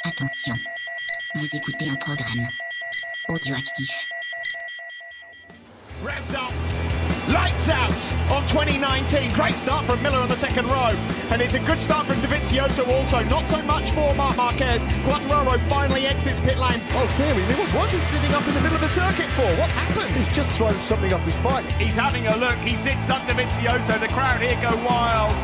Attention, vous écoutez un programme audioactif. Revs up, lights out on 2019. Great start from Miller on the second row, and it's a good start from Dovizioso also. Not so much for Marc Marquez. Quartararo finally exits pit lane. Oh dear me, what's he sitting up in the middle of the circuit for? What's happened? He's just thrown something off his bike. He's having a look. He sits up Dovizioso. The crowd here go wild.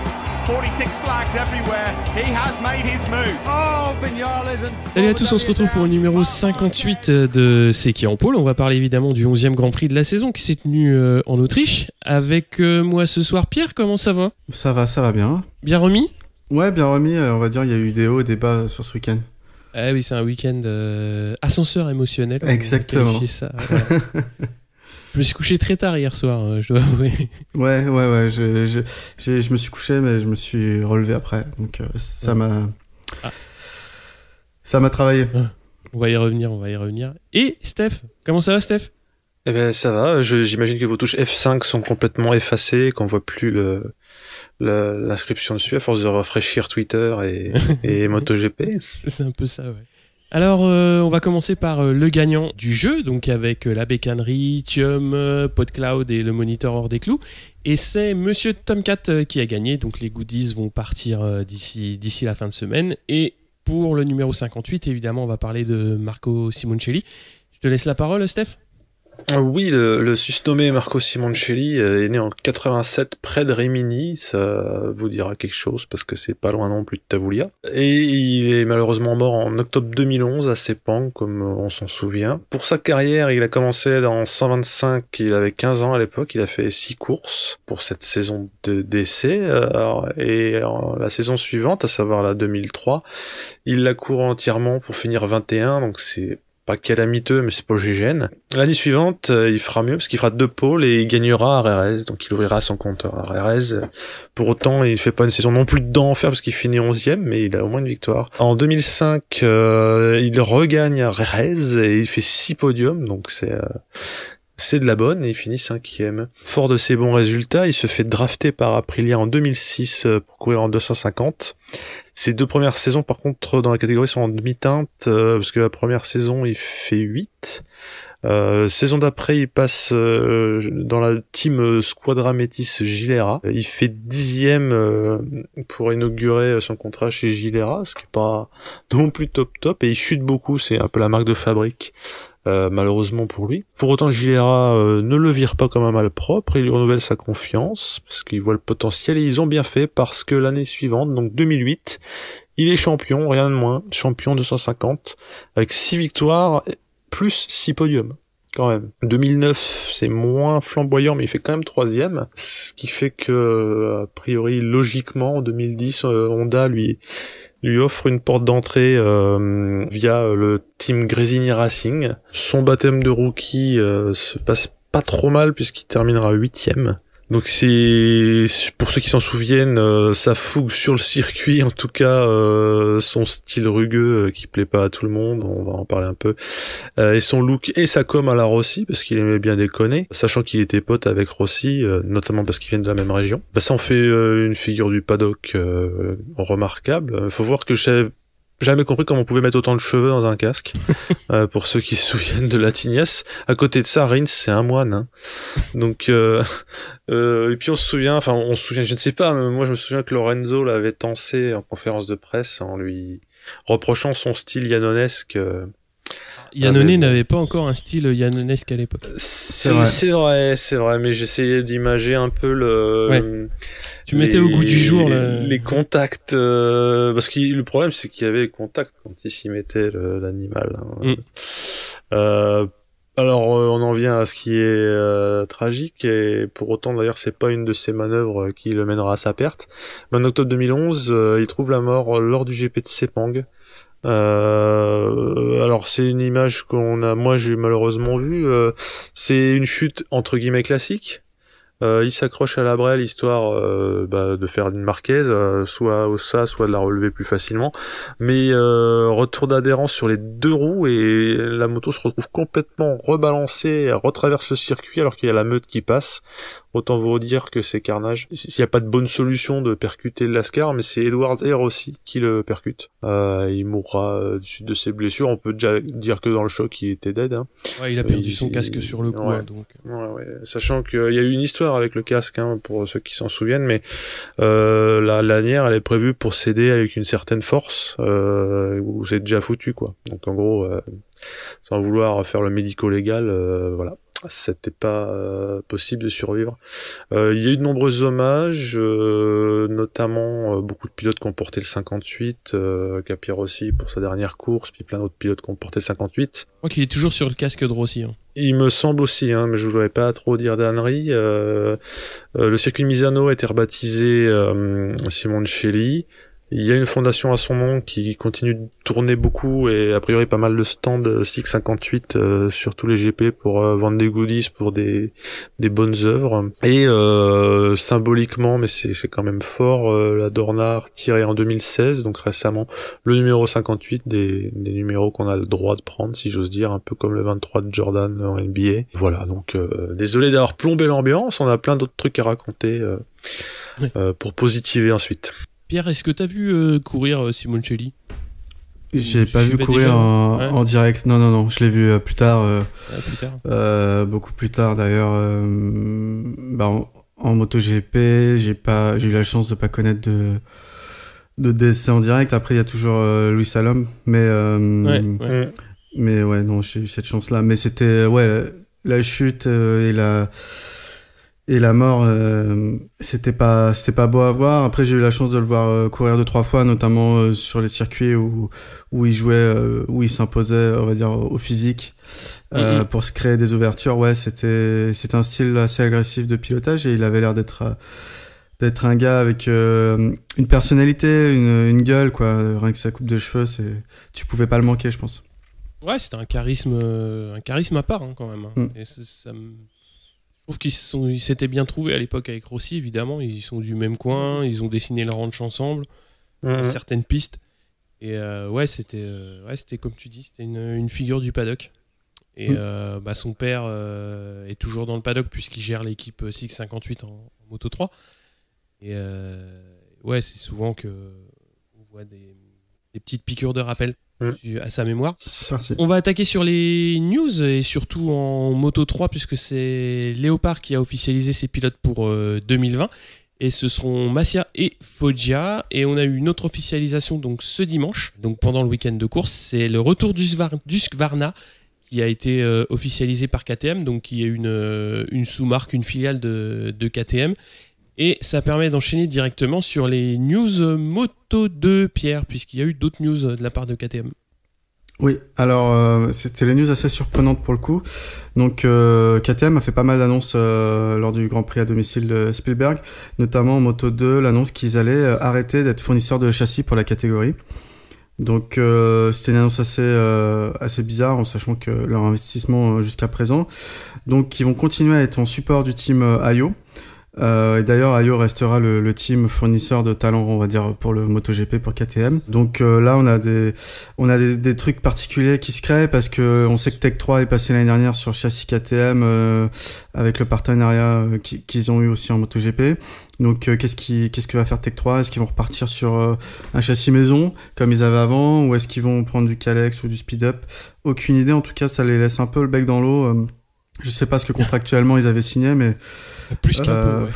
46 flags everywhere. He has made his move. Oh, Vignales and... Salut à tous, on se retrouve pour le numéro 58 de C'est qui en pôle. On va parler évidemment du 11e Grand Prix de la saison qui s'est tenu en Autriche. Avec moi ce soir, Pierre, comment ça va ? Ça va bien. Bien remis ? Ouais, bien remis, on va dire, il y a eu des hauts et des bas sur ce week-end. Ah oui, c'est un week-end ascenseur émotionnel. Exactement. Ça, voilà. Je me suis couché très tard hier soir, je dois avouer. Ouais, je me suis couché, mais je me suis relevé après, donc ça m'a travaillé. On va y revenir. Et Steph, comment ça va, Steph ? Eh ben ça va, j'imagine que vos touches F5 sont complètement effacées, qu'on voit plus l'inscription dessus à force de rafraîchir Twitter et MotoGP. C'est un peu ça, ouais. Alors, on va commencer par le gagnant du jeu, donc avec la bécannerie, Thium, PodCloud et le moniteur hors des clous. Et c'est Monsieur Tomcat qui a gagné, donc les goodies vont partir d'ici la fin de semaine. Et pour le numéro 58, évidemment, on va parler de Marco Simoncelli. Je te laisse la parole, Steph. Oui, le susnommé Marco Simoncelli est né en 87 près de Rimini, ça vous dira quelque chose parce que c'est pas loin non plus de Tavoulia. Et il est malheureusement mort en octobre 2011 à Sepang, comme on s'en souvient. Pour sa carrière, il a commencé dans 125, il avait 15 ans à l'époque, il a fait 6 courses pour cette saison d'essai, et la saison suivante, à savoir la 2003, il la court entièrement pour finir 21, donc c'est pas calamiteux, mais c'est pas gégène. L'année suivante, il fera mieux, parce qu'il fera 2 pôles et il gagnera à Rérez, donc il ouvrira son compteur à Rérez. Pour autant, il fait pas une saison non plus d'enfer, parce qu'il finit 11e, mais il a au moins une victoire. En 2005, il regagne à Rérez, et il fait 6 podiums, donc c'est de la bonne, et il finit 5e. Fort de ses bons résultats, il se fait drafter par Aprilia en 2006 pour courir en 250. Ses 2 premières saisons, par contre, dans la catégorie sont en demi-teinte, parce que la première saison, il fait 8. Saison d'après, il passe dans la team Squadra Métis Gilera. Il fait 10e pour inaugurer son contrat chez Gilera, ce qui est pas non plus top, et il chute beaucoup, c'est un peu la marque de fabrique. Malheureusement pour lui. Pour autant, Gilera ne le vire pas comme un malpropre, il lui renouvelle sa confiance, parce qu'il voit le potentiel, et ils ont bien fait, parce que l'année suivante, donc 2008, il est champion, rien de moins, champion 250, avec 6 victoires, plus 6 podiums, quand même. 2009, c'est moins flamboyant, mais il fait quand même 3e, ce qui fait que, a priori, logiquement, en 2010, Honda lui offre une porte d'entrée via le team Gresini Racing. Son baptême de rookie se passe pas trop mal puisqu'il terminera 8e. Donc c'est, pour ceux qui s'en souviennent, sa fougue sur le circuit, en tout cas son style rugueux qui plaît pas à tout le monde, on va en parler un peu, et son look et sa com à la Rossi, parce qu'il aimait bien déconner, sachant qu'il était pote avec Rossi, notamment parce qu'ils viennent de la même région. Ça en fait une figure du paddock remarquable. Faut voir que j'ai jamais compris comment on pouvait mettre autant de cheveux dans un casque. Pour ceux qui se souviennent de la Tignasse. À côté de ça, Rins, c'est un moine, hein. Donc, et puis on se souvient, je ne sais pas, mais moi je me souviens que Lorenzo l'avait tensé en conférence de presse en lui reprochant son style yannonesque. Yannone n'avait pas encore un style yannonesque à l'époque. C'est vrai, mais j'essayais d'imager un peu tu mettais au goût du jour les contacts, parce que le problème c'est qu'il y avait contact quand il s'y mettait l'animal. Alors on en vient à ce qui est tragique, et pour autant d'ailleurs c'est pas une de ces manœuvres qui le mènera à sa perte. Mais en octobre 2011, il trouve la mort lors du GP de Sepang. Alors c'est une image moi j'ai malheureusement vue, c'est une chute entre guillemets classique. il s'accroche à la brelle histoire de faire une Marquez, soit de la relever plus facilement. Mais retour d'adhérence sur les deux roues et la moto se retrouve complètement rebalancée, elle retraverse le circuit alors qu'il y a la meute qui passe. Autant vous dire que c'est carnage. S'il n'y a pas de bonne solution de percuter le Lascar, mais c'est Edwards et Rossi qui le percute. Il mourra de ses blessures. On peut déjà dire que dans le choc, il était dead. Hein. Ouais, il a perdu son casque sur le coup. Ouais. Hein, donc. Ouais. Sachant qu'il y a eu une histoire avec le casque, hein, pour ceux qui s'en souviennent, mais la lanière, elle est prévue pour céder avec une certaine force, où c'est déjà foutu, quoi. Donc en gros, sans vouloir faire le médico-légal, voilà. C'était pas possible de survivre. Il y a eu de nombreux hommages, notamment beaucoup de pilotes qui ont porté le 58, Capi Rossi pour sa dernière course, puis plein d'autres pilotes qui ont porté le 58. Je crois qu'il est toujours sur le casque de Rossi. Hein. Il me semble aussi, hein, mais je voudrais pas trop dire d'ânerie. Le circuit de Misano a été rebaptisé Simoncelli. Il y a une fondation à son nom qui continue de tourner beaucoup et a priori pas mal de stands 658 sur tous les GP pour vendre des goodies pour des bonnes œuvres. Et symboliquement, mais c'est quand même fort, la Dorna a retiré en 2016, donc récemment, le numéro 58 des numéros qu'on a le droit de prendre, si j'ose dire, un peu comme le 23 de Jordan en NBA. Voilà, donc désolé d'avoir plombé l'ambiance, on a plein d'autres trucs à raconter pour positiver ensuite. Pierre, est-ce que t'as vu courir Simoncelli? J'ai pas vu courir en direct. Non, je l'ai vu plus tard. Beaucoup plus tard d'ailleurs. En MotoGP, j'ai eu la chance de pas connaître de DSC en direct. Après, il y a toujours Louis Salom, mais non, j'ai eu cette chance-là. Mais c'était la chute et la mort, c'était pas beau à voir. Après, j'ai eu la chance de le voir courir 2-3 fois, notamment sur les circuits où il jouait, où il s'imposait, on va dire, au physique, pour se créer des ouvertures. Ouais, c'était un style assez agressif de pilotage et il avait l'air d'être un gars avec une personnalité, une gueule, quoi. Rien que sa coupe de cheveux, tu pouvais pas le manquer, je pense. Ouais, c'était un charisme à part, hein, quand même. Hein. Et je trouve qu'ils s'étaient bien trouvés à l'époque avec Rossi, évidemment. Ils sont du même coin, ils ont dessiné le ranch ensemble, certaines pistes. Et c'était comme tu dis, c'était une figure du paddock. Et son père est toujours dans le paddock puisqu'il gère l'équipe 658 en Moto 3. Et c'est souvent qu'on voit des petites piqûres de rappel à sa mémoire. Merci. On va attaquer sur les news et surtout en Moto 3 puisque c'est Léopard qui a officialisé ses pilotes pour 2020 et ce seront Massia et Foggia et on a eu une autre officialisation donc ce dimanche, donc pendant le week-end de course, c'est le retour d'Husqvarna qui a été officialisé par KTM, donc qui est une sous-marque, une filiale de KTM. Et ça permet d'enchaîner directement sur les news Moto 2, Pierre, puisqu'il y a eu d'autres news de la part de KTM. Oui, alors c'était les news assez surprenantes pour le coup. Donc KTM a fait pas mal d'annonces lors du Grand Prix à domicile de Spielberg, notamment en Moto 2, l'annonce qu'ils allaient arrêter d'être fournisseurs de châssis pour la catégorie. Donc c'était une annonce assez bizarre en sachant que leur investissement jusqu'à présent. Donc ils vont continuer à être en support du team Ayo. Et d'ailleurs Ayo restera le team fournisseur de talent, on va dire, pour le MotoGP, pour KTM. Donc là on a des trucs particuliers qui se créent parce que on sait que Tech 3 est passé l'année dernière sur châssis KTM avec le partenariat qu'ils ont eu aussi en MotoGP. Donc qu'est-ce que va faire Tech 3? Est-ce qu'ils vont repartir sur un châssis maison comme ils avaient avant, ou est-ce qu'ils vont prendre du Kalex ou du Speed Up? Aucune idée, en tout cas ça les laisse un peu le bec dans l'eau. Je sais pas ce que contractuellement ils avaient signé, mais plus qu'un peu,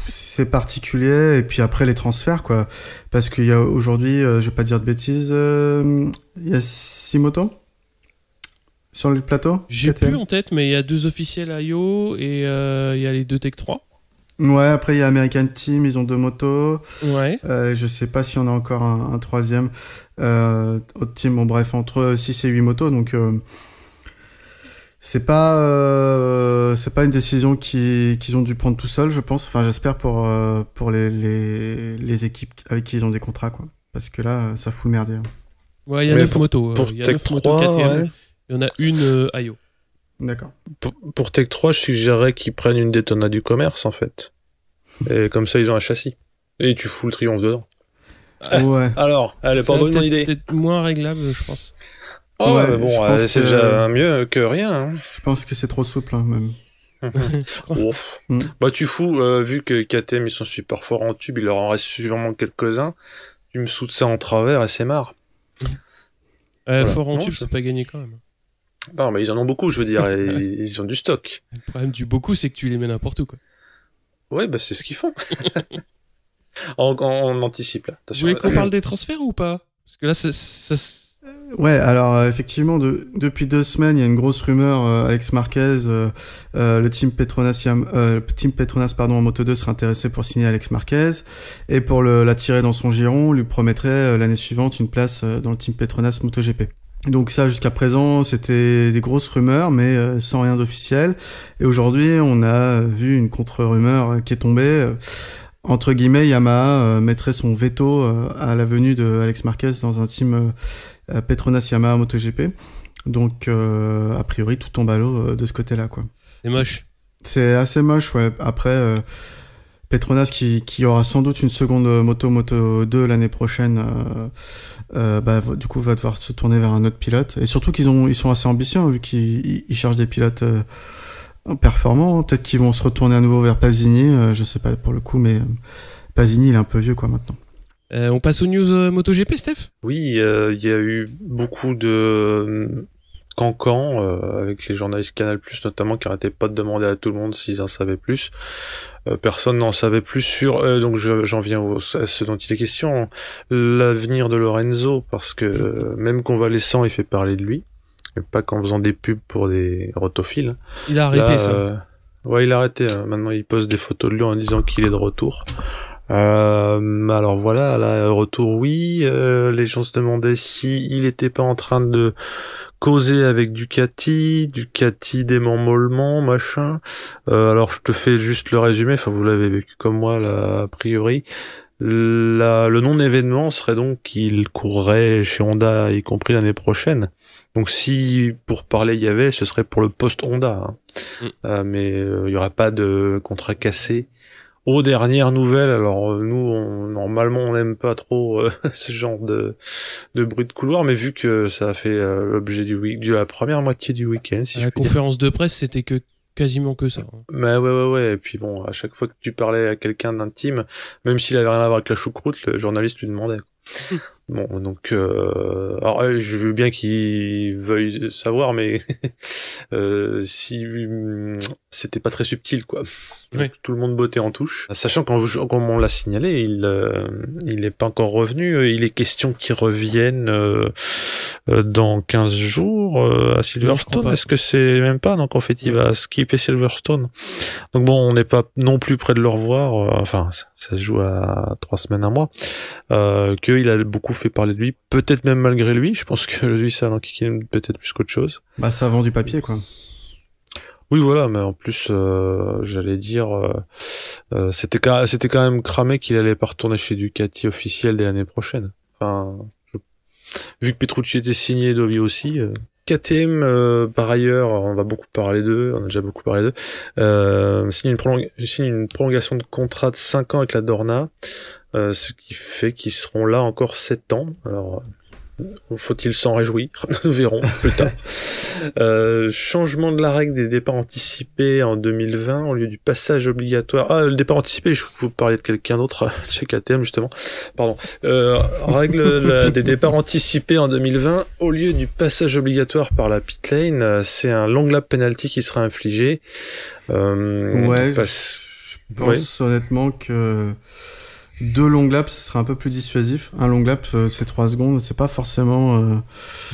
c'est particulier. Et puis après les transferts, quoi, parce qu'il y a aujourd'hui, je vais pas dire de bêtises, il y a 6 motos sur le plateau. J'ai KTM. plus en tête, mais il y a 2 officiels Ayo et il y a les 2 Tech 3. Ouais, après il y a American Team, ils ont 2 motos. Ouais. Je sais pas si on a encore un troisième autre team. Bon bref, entre 6 et 8 motos, donc c'est pas une décision qu'ils ont dû prendre tout seuls, je pense. Enfin, j'espère pour les équipes avec qui ils ont des contrats, quoi. Parce que là, ça fout le merdier. Ouais, il y a 9 motos. Pour Il y a Tech 9 motos KTM. Ouais. Il y en a une Ayo. D'accord. Pour Tech 3, je suggérerais qu'ils prennent une Daytona du commerce, en fait. Et comme ça, ils ont un châssis. Et tu fous le Triumph dedans. Ouais. Alors, elle est pas bonne idée. Peut-être moins réglable, je pense. Oh, Ouais, bon, je pense c'est que- déjà mieux que rien. Hein. Je pense que c'est trop souple, hein, même. Ouf. Mm. Bah, tu fous, vu que KTM, ils sont super forts en tube, il leur en reste sûrement quelques-uns. Tu me sautes ça en travers et c'est marre. Fort en Non, tube, je- c'est pas gagné quand même. Non, mais ils en ont beaucoup, je veux dire. et ils ont du stock. Le problème du beaucoup, c'est que tu les mets n'importe où, quoi. Ouais, bah, c'est ce qu'ils font. on anticipe, là. Vous Attention. voulez qu'on parle des transferts ou pas? Parce que là, Ouais, alors effectivement, depuis 2 semaines, il y a une grosse rumeur. Alex Marquez, le team Petronas, en Moto 2 serait intéressé pour signer Alex Marquez et pour l'attirer dans son giron, lui promettrait l'année suivante une place dans le team Petronas MotoGP. Donc ça, jusqu'à présent, c'était des grosses rumeurs, mais sans rien d'officiel. Et aujourd'hui, on a vu une contre-rumeur qui est tombée. Entre guillemets, Yamaha mettrait son veto à la venue de Alex Marquez dans un team Petronas Yamaha MotoGP. Donc, a priori, tout tombe à l'eau de ce côté-là, quoi. c'est moche. C'est assez moche, ouais. Après, Petronas qui aura sans doute une seconde Moto 2 l'année prochaine, du coup, va devoir se tourner vers un autre pilote. Et surtout ils sont assez ambitieux, hein, vu qu'ils cherchent des pilotes performants. Peut-être qu'ils vont se retourner à nouveau vers Pasini, je sais pas pour le coup, mais Pasini, il est un peu vieux, quoi, maintenant. On passe aux news MotoGP, Steph? Oui, il y a eu beaucoup de cancans avec les journalistes Canal+, notamment, qui arrêtaient pas de demander à tout le monde s'ils en savaient plus. Personne n'en savait plus sur... donc j'en viens à ce dont il est question, l'avenir de Lorenzo, parce que même convalescent, il fait parler de lui, et pas qu'en faisant des pubs pour des rotophiles. Il a arrêté ça. Ouais, il a arrêté. Maintenant, il poste des photos de lui en disant qu'il est de retour. Alors voilà, là, retour, oui. Les gens se demandaient si il était pas en train de causer avec Ducati dément mollement, machin. Alors je te fais juste le résumé. Enfin, vous l'avez vécu comme moi, là, a priori. Le non-événement serait donc qu'il courrait chez Honda, y compris l'année prochaine. Donc si, pour parler, il y avait, ce serait pour le post-Honda. Hein. Mais il y aura pas de contrat cassé. Aux dernières nouvelles, alors nous, normalement, on n'aime pas trop ce genre de bruit de couloir, mais vu que ça a fait l'objet de la première moitié du week-end, si À je la puis dire. conférence de presse, c'était quasiment que ça. Mais ouais. Et puis bon, à chaque fois que tu parlais à quelqu'un d'intime, même s'il avait rien à voir avec la choucroute, le journaliste lui demandait. Bon, donc, alors, je veux bien qu'il veuille savoir, mais si c'était pas très subtil, quoi. Oui. Tout le monde bottait en touche. Sachant comme on l'a signalé, il est pas encore revenu. Il est question qu'il revienne dans 15 jours à Silverstone. pas. Est-ce que c'est même pas? Donc en fait, il va skipper Silverstone. Donc bon, on n'est pas non plus près de le revoir. Enfin, ça se joue à 3 semaines, un mois. Qu'il a beaucoup fait parler de lui, peut-être même malgré lui. Je pense que lui, ça l'enquiquine peut-être plus qu'autre chose. Bah, ça vend du papier, quoi. Oui, voilà, mais en plus, j'allais dire, c'était quand même cramé qu'il allait pas retourner chez Ducati officiel dès l'année prochaine. Enfin, vu que Petrucci était signé, Dovi aussi. KTM, par ailleurs, on va beaucoup parler d'eux, on a déjà beaucoup parlé d'eux, signe une prolongation de contrat de 5 ans avec la Dorna, ce qui fait qu'ils seront là encore 7 ans. Alors, faut-il s'en réjouir? Nous verrons plus tard. Changement de la règle des départs anticipés en 2020 au lieu du passage obligatoire. Ah, le départ anticipé, je vous parlais de quelqu'un d'autre chez KTM justement. Pardon. Règle des départs anticipés en 2020 au lieu du passage obligatoire par la pit lane, c'est un long lap penalty qui sera infligé. Ouais, je pense honnêtement que 2 long laps, ce serait un peu plus dissuasif. Un long lap, c'est 3 secondes, c'est pas forcément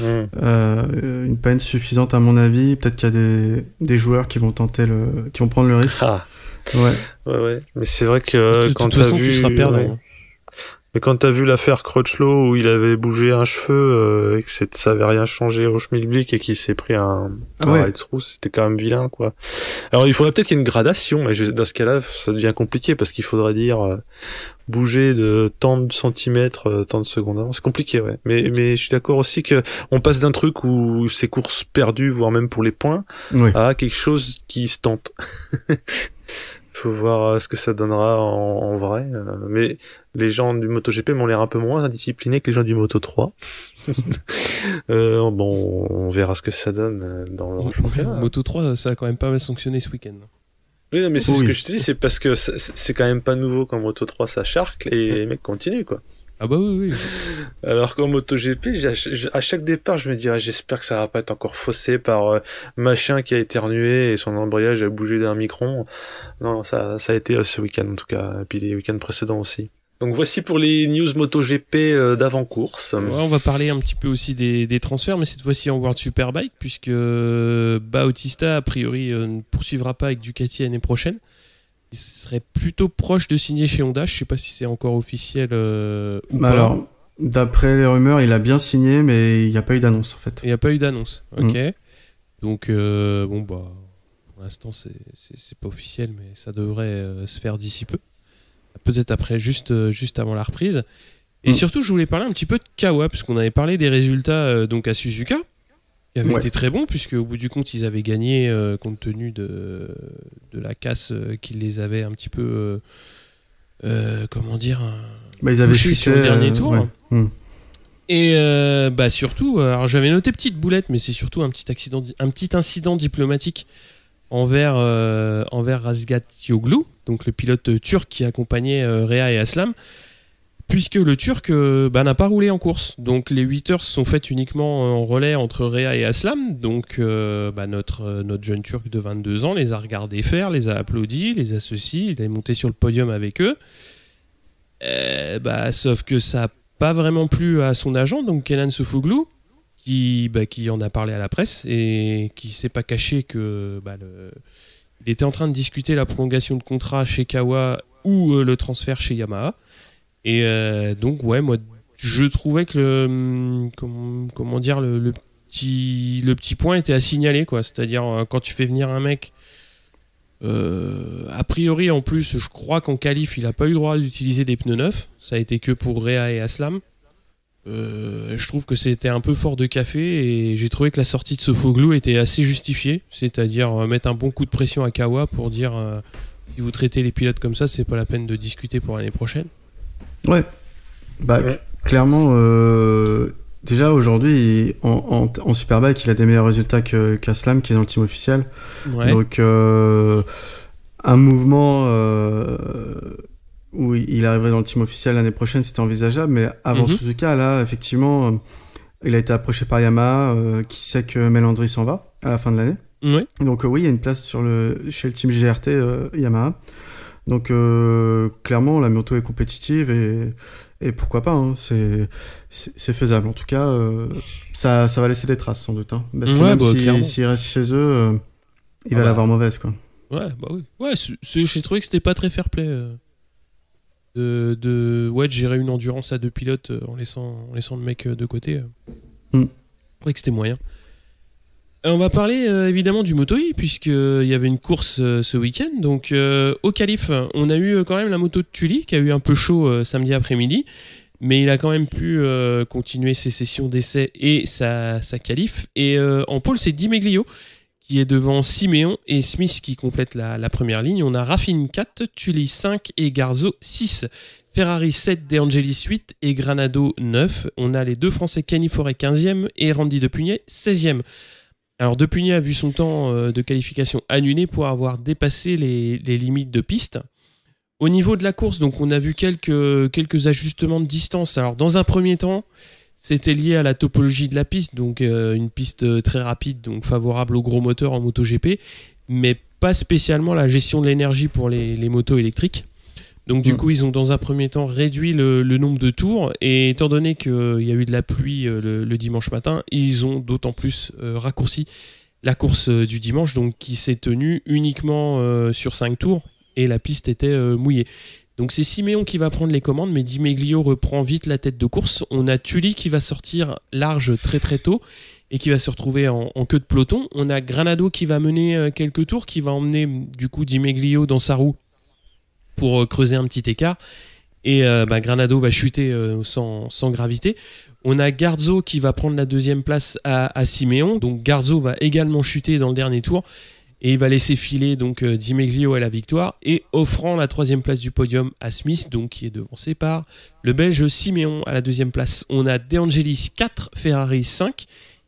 une peine suffisante à mon avis. Peut-être qu'il y a des joueurs qui vont qui vont prendre le risque. Ah. Ouais. Ouais. Mais c'est vrai que De quand toute façon, tu seras perdant. Mais quand t'as vu l'affaire Crutchlow où il avait bougé un cheveu et que ça avait rien changé au schmilblick et qu'il s'est pris un ride-through, c'était quand même vilain, quoi. Alors il faudrait peut-être qu'il y ait une gradation, mais dans ce cas-là, ça devient compliqué parce qu'il faudrait dire bouger de tant de centimètres, tant de secondes avant. C'est compliqué, ouais. Mais je suis d'accord aussi que on passe d'un truc où c'est course perdue, voire même pour les points, à quelque chose qui se tente. Faut voir ce que ça donnera en vrai. Mais les gens du MotoGP m'ont l'air un peu moins indisciplinés que les gens du Moto3. Bon, on verra ce que ça donne dans le championnat. Moto3, ça a quand même pas mal sanctionné ce week-end. Oui, non, mais c'est ce que je te dis, c'est parce que c'est quand même pas nouveau qu'en Moto3 ça charcle et les mecs continuent, quoi. Ah bah oui. Alors qu'en MotoGP, à chaque départ, je me dis, j'espère que ça va pas être encore faussé par machin qui a éternué et son embrayage a bougé d'un micron. Non, ça a été ce week-end en tout cas, et puis les week-ends précédents aussi. Donc voici pour les news MotoGP d'avant-course. Ouais, on va parler un petit peu aussi des transferts, mais cette fois-ci en World Superbike, puisque Bautista, a priori, ne poursuivra pas avec Ducati l'année prochaine. Il serait plutôt proche de signer chez Honda. Je sais pas si c'est encore officiel ou pas. Alors, d'après les rumeurs, il a bien signé, mais il n'y a pas eu d'annonce en fait. Il n'y a pas eu d'annonce. Ok. Donc pour l'instant c'est pas officiel, mais ça devrait se faire d'ici peu. Peut-être après, juste avant la reprise. Et surtout, je voulais parler un petit peu de Kawa, parce qu'on avait parlé des résultats donc à Suzuka, qui avaient été très bons, puisque au bout du compte, ils avaient gagné compte tenu de la casse qui les avait un petit peu, comment dire, ils avaient chuté sur le dernier tour. Ouais. Et surtout, alors j'avais noté petite boulette, mais c'est surtout un petit incident diplomatique envers Razgatlioglu, donc le pilote turc qui accompagnait Rea et Aslam, puisque le Turc n'a pas roulé en course. Donc les 8 heures se sont faites uniquement en relais entre Rea et Aslam. Donc notre jeune Turc de 22 ans les a regardés faire, les a applaudis, les a ceci, il est monté sur le podium avec eux. Sauf que ça n'a pas vraiment plu à son agent, donc Kenan Sofuoglu, qui en a parlé à la presse et qui s'est pas caché que il était en train de discuter la prolongation de contrat chez Kawa ou le transfert chez Yamaha. Et donc moi je trouvais que le petit point était à signaler, quoi. C'est-à-dire quand tu fais venir un mec a priori en plus je crois qu'en qualif il a pas eu le droit d'utiliser des pneus neufs, ça a été que pour Rea et Aslam. Je trouve que c'était un peu fort de café et j'ai trouvé que la sortie de Sofuoglu était assez justifiée, c'est-à-dire mettre un bon coup de pression à Kawa pour dire si vous traitez les pilotes comme ça, c'est pas la peine de discuter pour l'année prochaine. Ouais. Clairement, déjà aujourd'hui, en Superbike, il a des meilleurs résultats qu'Aslam, qui est dans le team officiel. Ouais. Donc, un mouvement où il arriverait dans le team officiel l'année prochaine, c'était envisageable, mais avant Suzuka, là, effectivement, il a été approché par Yamaha, qui sait que Melandri s'en va à la fin de l'année. Ouais. Donc oui, il y a une place chez le team GRT Yamaha. Donc clairement, la moto est compétitive et pourquoi pas, hein, c'est faisable. En tout cas, ça va laisser des traces sans doute. Hein, parce que même s'il reste chez eux, il va l'avoir mauvaise, quoi. Ouais, oui. Ouais, j'ai trouvé que c'était pas très fair-play de gérer une endurance à deux pilotes en laissant le mec de côté. Je trouvais que c'était moyen. On va parler évidemment du Moto-E, puisqu'il y avait une course ce week-end. Donc au qualif, on a eu quand même la moto de Tully qui a eu un peu chaud samedi après-midi, mais il a quand même pu continuer ses sessions d'essai et sa qualif. Et en pôle, c'est Di Meglio qui est devant Siméon et Smith qui complète la première ligne. On a Raffin 4, Tully 5 et Garzo 6. Ferrari 7, De Angelis 8 et Granado 9. On a les deux Français Kenny Forêt 15e et Randy Depugnet 16e. Alors Depugnet a vu son temps de qualification annulé pour avoir dépassé les limites de piste. Au niveau de la course, donc on a vu quelques ajustements de distance. Alors dans un premier temps, c'était lié à la topologie de la piste, donc une piste très rapide, donc favorable aux gros moteurs en MotoGP, mais pas spécialement la gestion de l'énergie pour les motos électriques. Donc du coup, ils ont dans un premier temps réduit le nombre de tours, et étant donné qu'il y a eu de la pluie le dimanche matin, ils ont d'autant plus raccourci la course du dimanche, donc qui s'est tenue uniquement sur 5 tours, et la piste était mouillée. Donc c'est Siméon qui va prendre les commandes, mais Di Meglio reprend vite la tête de course. On a Tully qui va sortir large très très tôt et qui va se retrouver en queue de peloton. On a Granado qui va mener quelques tours, qui va emmener du coup Di Meglio dans sa roue pour creuser un petit écart. Et Granado va chuter sans gravité. On a Garzo qui va prendre la deuxième place à Siméon. Donc Garzo va également chuter dans le dernier tour. Et il va laisser filer donc Di Meglio à la victoire et offrant la troisième place du podium à Smith, donc qui est devancé par le Belge Siméon à la deuxième place. On a De Angelis 4, Ferrari 5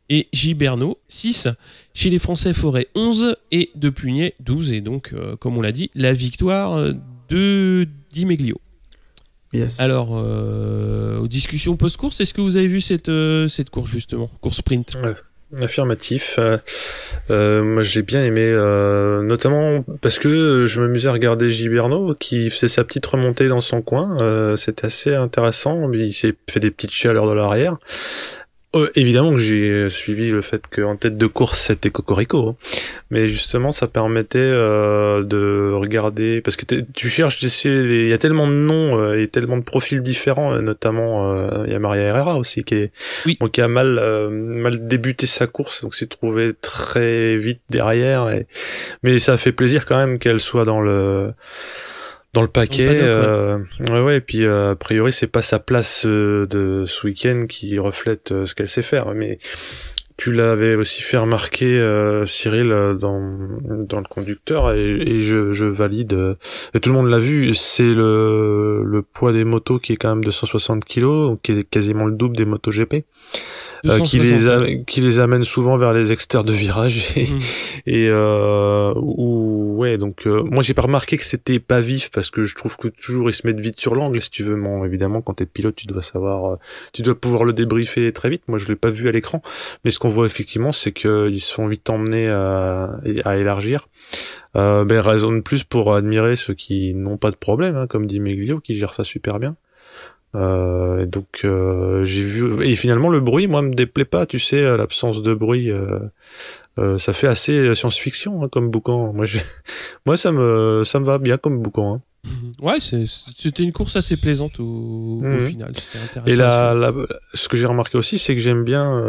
et Gibernau 6. Chez les Français, Forêt 11 et De Pugnet 12. Et donc, comme on l'a dit, la victoire de Di Meglio. Yes. Alors, aux discussions post-course, est-ce que vous avez vu cette course justement, course sprint? Ouais. Affirmatif. Moi j'ai bien aimé, notamment parce que je m'amusais à regarder Gibernau qui faisait sa petite remontée dans son coin. C'était assez intéressant. Il s'est fait des petites chaleurs de l'arrière. Évidemment que j'ai suivi le fait qu'en tête de course c'était Cocorico, mais justement ça permettait de regarder, parce que tu cherches, il y a tellement de noms et tellement de profils différents, notamment il y a Maria Herrera aussi qui a mal débuté sa course, donc s'est trouvé très vite derrière, mais ça fait plaisir quand même qu'elle soit dans le paquet, et puis a priori c'est pas sa place de ce week-end qui reflète ce qu'elle sait faire, mais tu l'avais aussi fait remarquer Cyril dans le conducteur et je valide, et tout le monde l'a vu, c'est le poids des motos qui est quand même de 160 kg, donc qui est quasiment le double des motos GP. Qui les amène souvent vers les extérieurs de virage moi j'ai pas remarqué que c'était pas vif, parce que je trouve que toujours ils se mettent vite sur l'angle, si tu veux. Bon, évidemment quand t'es pilote tu dois pouvoir le débriefer très vite. Moi je l'ai pas vu à l'écran, mais ce qu'on voit effectivement c'est qu'ils se font vite emmener à élargir. Raison de plus pour admirer ceux qui n'ont pas de problème, comme Di Meglio qui gère ça super bien. J'ai vu, et finalement le bruit moi me déplaît pas, tu sais, l'absence de bruit, ça fait assez science-fiction comme boucan. Moi ça me va bien comme boucan. Ouais, c'était une course assez plaisante au final, c'était intéressant. Et ce que j'ai remarqué aussi, c'est que j'aime bien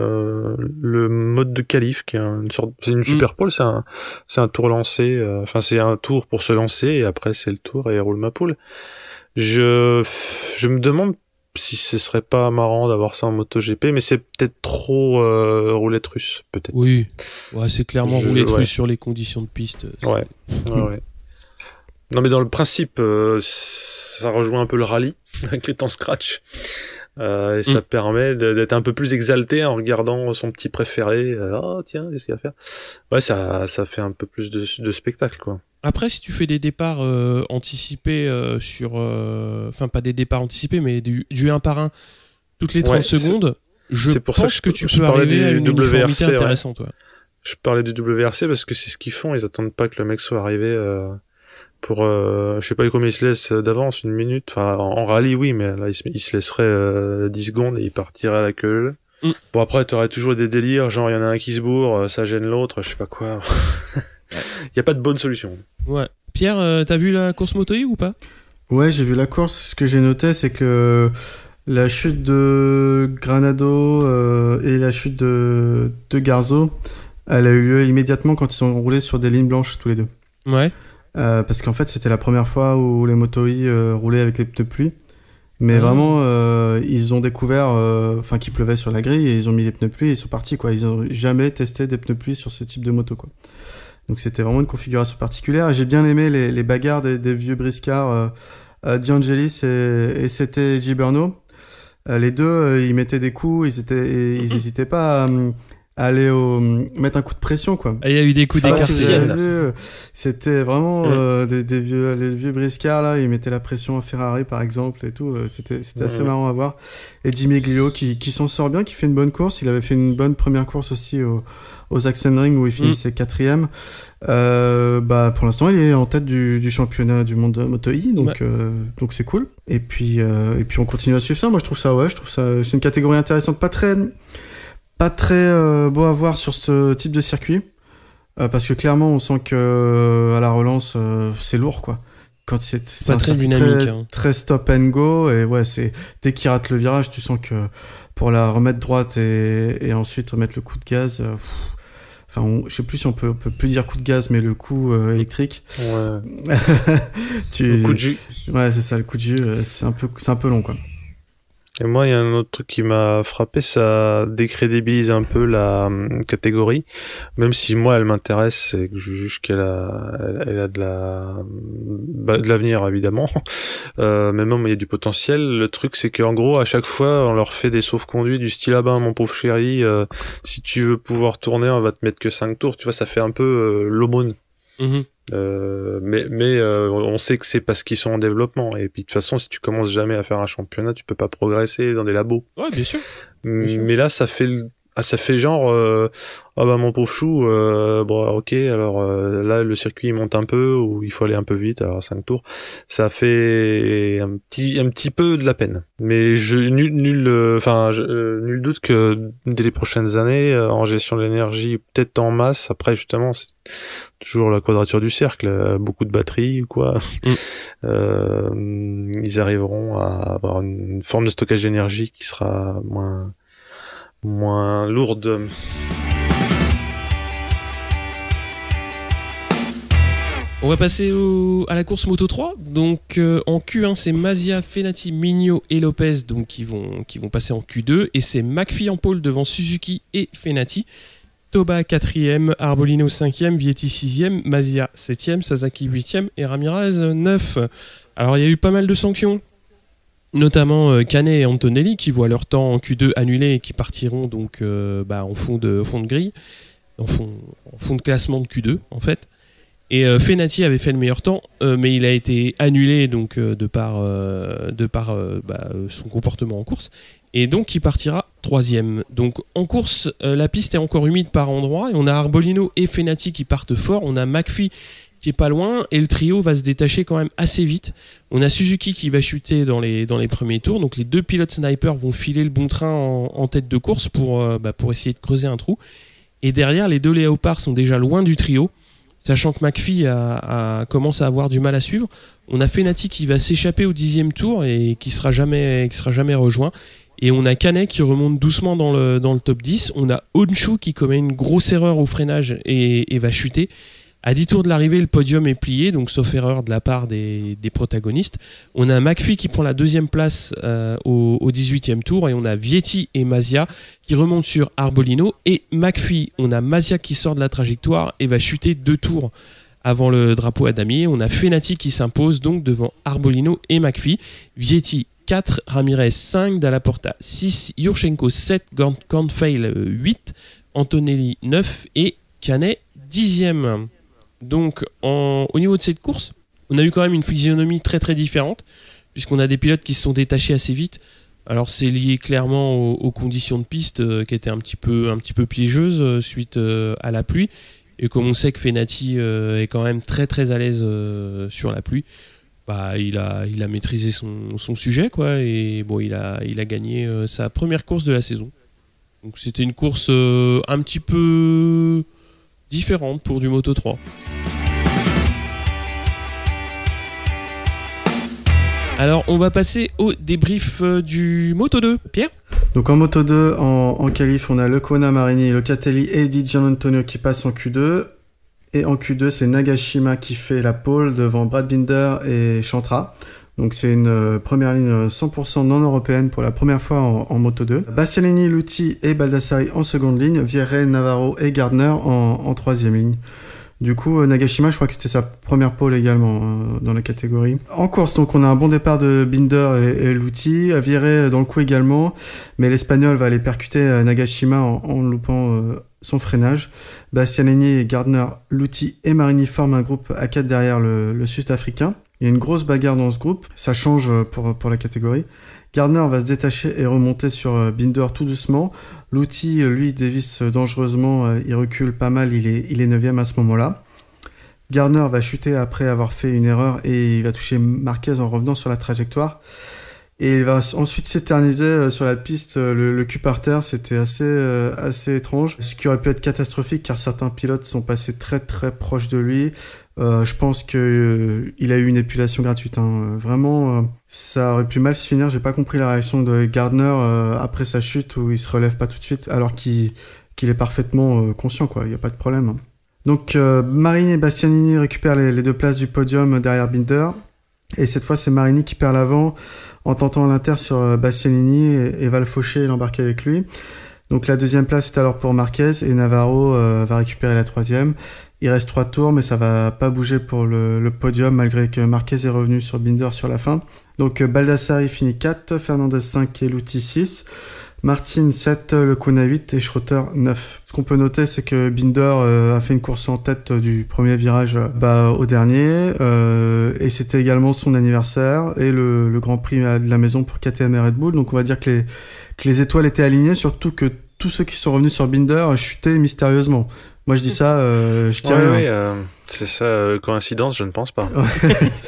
le mode de qualif, qui est c'est une super pole, c'est un tour lancé, c'est un tour pour se lancer et après c'est le tour et roule ma poule. Je me demande si ce serait pas marrant d'avoir ça en MotoGP, mais c'est peut-être trop roulette russe, peut-être. Oui, ouais, c'est clairement roulette russe sur les conditions de piste. Ouais. Non, mais dans le principe, ça rejoint un peu le rallye avec les temps scratch. Et ça permet d'être un peu plus exalté en regardant son petit préféré. Tiens, qu'est-ce qu'il va faire? Ouais, ça fait un peu plus de spectacle, quoi. Après, si tu fais des départs anticipés pas des départs anticipés, mais du 1 par 1 toutes les 30 secondes, je pense que tu peux arriver à une uniformité intéressante. Ouais. Je parlais du WRC parce que c'est ce qu'ils font. Ils attendent pas que le mec soit arrivé pour je sais pas combien il se laisse d'avance, 1 minute. Enfin, en rallye oui, mais là il se laisserait 10 secondes et il partirait à la queue. Bon, après t'aurais toujours des délires, genre il y en a un qui se bourre, ça gêne l'autre, je sais pas quoi. Il y a pas de bonne solution. Ouais. Pierre, t'as vu la course Moto E ou pas? Ouais, j'ai vu la course. Ce que j'ai noté, c'est que la chute de Granado et la chute de Garzo, elle a eu lieu immédiatement quand ils ont roulé sur des lignes blanches tous les deux. Ouais. Parce qu'en fait, c'était la première fois où les Moto E roulaient avec les pneus pluie. Mais vraiment, ils ont découvert qu'il pleuvait sur la grille et ils ont mis les pneus pluie et ils sont partis, quoi. Ils ont jamais testé des pneus pluie sur ce type de moto, quoi. Donc c'était vraiment une configuration particulière. Et j'ai bien aimé les bagarres des vieux briscards, De Angelis et c'était Gibernau. Les deux, ils mettaient des coups, ils hésitaient pas à aller mettre un coup de pression, quoi. Il y a eu des coups d'écart. C'était vraiment les vieux briscards là, ils mettaient la pression à Ferrari par exemple et tout. C'était assez marrant à voir. Et Di Meglio qui s'en sort bien, qui fait une bonne course. Il avait fait une bonne première course aussi au Sachsenring où il finissait 4ème. Pour l'instant il est en tête du championnat du monde de Moto E, donc c'est cool. Et puis on continue à suivre ça. Moi je trouve ça c'est une catégorie intéressante, pas très beau à voir sur ce type de circuit, parce que clairement on sent que à la relance c'est lourd, quoi. quand c'est pas un très circuit dynamique. très stop and go, et ouais, dès qu'il rate le virage, tu sens que pour la remettre droite et ensuite remettre le coup de gaz, je sais plus si on peut plus dire coup de gaz, mais le coup électrique. Ouais. Le coup de jus. Ouais, c'est ça, le coup de jus, c'est un peu long, quoi. Et moi, il y a un autre truc qui m'a frappé, ça décrédibilise un peu la catégorie, même si moi elle m'intéresse, c'est que je juge qu'elle a de l'avenir évidemment, mais même il y a du potentiel. Le truc, c'est qu'en gros, à chaque fois, on leur fait des sauf-conduits du style mon pauvre chéri, si tu veux pouvoir tourner, on va te mettre que 5 tours. Tu vois, ça fait un peu l'aumône. Mm-hmm. Mais on sait que c'est parce qu'ils sont en développement, et puis de toute façon si tu commences jamais à faire un championnat tu peux pas progresser dans des labos. Ouais, bien sûr. Mais là ça fait genre mon pauvre chou, ok, alors là le circuit il monte un peu ou il faut aller un peu vite, alors 5 tours ça fait un petit peu de la peine, mais nul doute que dès les prochaines années en gestion de l'énergie, peut-être en masse, après justement c'est toujours la quadrature du cercle, beaucoup de batteries ou quoi, ils arriveront à avoir une forme de stockage d'énergie qui sera moins lourde. On va passer à la course Moto 3. Donc en Q1, c'est Mazia, Fenati, Mignot et Lopez donc, qui vont passer en Q2. Et c'est McPhee en pole devant Suzuki et Fenati. Toba 4e, Arbolino 5e, Vietti 6e, Mazia 7e, Sasaki 8e et Ramirez 9. Alors il y a eu pas mal de sanctions, notamment Canet et Antonelli qui voient leur temps en Q2 annulé et qui partiront donc en fond de grille, en fond de classement de Q2 en fait. Et Fenati avait fait le meilleur temps, mais il a été annulé donc de par son comportement en course, et donc il partira 3e. Donc en course, la piste est encore humide par endroits, et on a Arbolino et Fenati qui partent fort, on a McPhee qui est pas loin, et le trio va se détacher quand même assez vite. On a Suzuki qui va chuter dans les premiers tours, donc les deux pilotes snipers vont filer le bon train en tête de course pour essayer de creuser un trou. Et derrière, les deux léopards sont déjà loin du trio, sachant que McPhee commence à avoir du mal à suivre. On a Fenati qui va s'échapper au 10e tour et qui sera jamais rejoint. Et on a Canet qui remonte doucement dans le top 10. On a Honshu qui commet une grosse erreur au freinage et va chuter. À 10 tours de l'arrivée, le podium est plié, donc sauf erreur de la part des protagonistes. On a McPhee qui prend la 2e place au 18e tour, et on a Vietti et Mazia qui remontent sur Arbolino. Et McPhee, on a Mazia qui sort de la trajectoire et va chuter 2 tours avant le drapeau à damier. On a Fenati qui s'impose donc devant Arbolino et McPhee. Vietti 4, Ramirez 5, Dalla Porta 6, Yurchenko 7, Kornfeil 8, Antonelli 9 et Canet 10e. Donc au niveau de cette course, on a eu quand même une physionomie très très différente, puisqu'on a des pilotes qui se sont détachés assez vite. Alors c'est lié clairement aux conditions de piste qui étaient un petit peu piégeuses suite à la pluie. Et comme on sait que Fenati est quand même très très à l'aise sur la pluie, il a maîtrisé son sujet, quoi, et bon, il a gagné sa première course de la saison. Donc c'était une course un petit peu différente pour du Moto 3. Alors on va passer au débrief du Moto 2. Pierre ? Donc en Moto 2, en qualif, on a Lecuona Marini, Locatelli et Di Gianantonio qui passent en Q2. Et en Q2, c'est Nagashima qui fait la pole devant Brad Binder et Chantra. Donc c'est une première ligne 100% non européenne pour la première fois en Moto 2. Bastianini, Lutti et Baldassari en seconde ligne, Vierel, Navarro et Gardner en troisième ligne. Du coup, Nagashima, je crois que c'était sa première pole également dans la catégorie. En course, donc on a un bon départ de Binder et Lutti, Vierel dans le coup également, mais l'Espagnol va aller percuter Nagashima en loupant son freinage. Bastianini, Gardner, Lutti et Marini forment un groupe à 4 derrière le Sud-Africain. Il y a une grosse bagarre dans ce groupe, ça change pour la catégorie. Gardner va se détacher et remonter sur Binder tout doucement. Lutti, lui, dévisse dangereusement, il recule pas mal, il est 9e à ce moment-là. Gardner va chuter après avoir fait une erreur et il va toucher Marquez en revenant sur la trajectoire. Et il va ensuite s'éterniser sur la piste, le cul par terre. C'était assez étrange. Ce qui aurait pu être catastrophique car certains pilotes sont passés très très proches de lui. Je pense que il a eu une épilation gratuite. Vraiment, ça aurait pu mal se finir. J'ai pas compris la réaction de Gardner après sa chute où il se relève pas tout de suite alors qu'il est parfaitement conscient, quoi. Il y a pas de problème. Donc Marini et Bastianini récupèrent les 2 places du podium derrière Binder. Et cette fois, c'est Marini qui perd l'avant en tentant l'inter sur Bastianini et va le faucher et l'embarquer avec lui. Donc la 2e place est alors pour Marquez et Navarro va récupérer la 3e. Il reste 3 tours, mais ça va pas bouger pour le podium malgré que Marquez est revenu sur Binder sur la fin. Donc Baldassari finit 4, Fernandez 5 et Lutti 6. Martin 7, Lecuna 8 et Schroeter 9. Ce qu'on peut noter, c'est que Binder a fait une course en tête du premier virage au dernier, et c'était également son anniversaire et le Grand Prix de la maison pour KTM et Red Bull. Donc on va dire que les étoiles étaient alignées, surtout que tous ceux qui sont revenus sur Binder chutaient mystérieusement. Moi je dis ça, je dirais. Oui, c'est ça, coïncidence, je ne pense pas.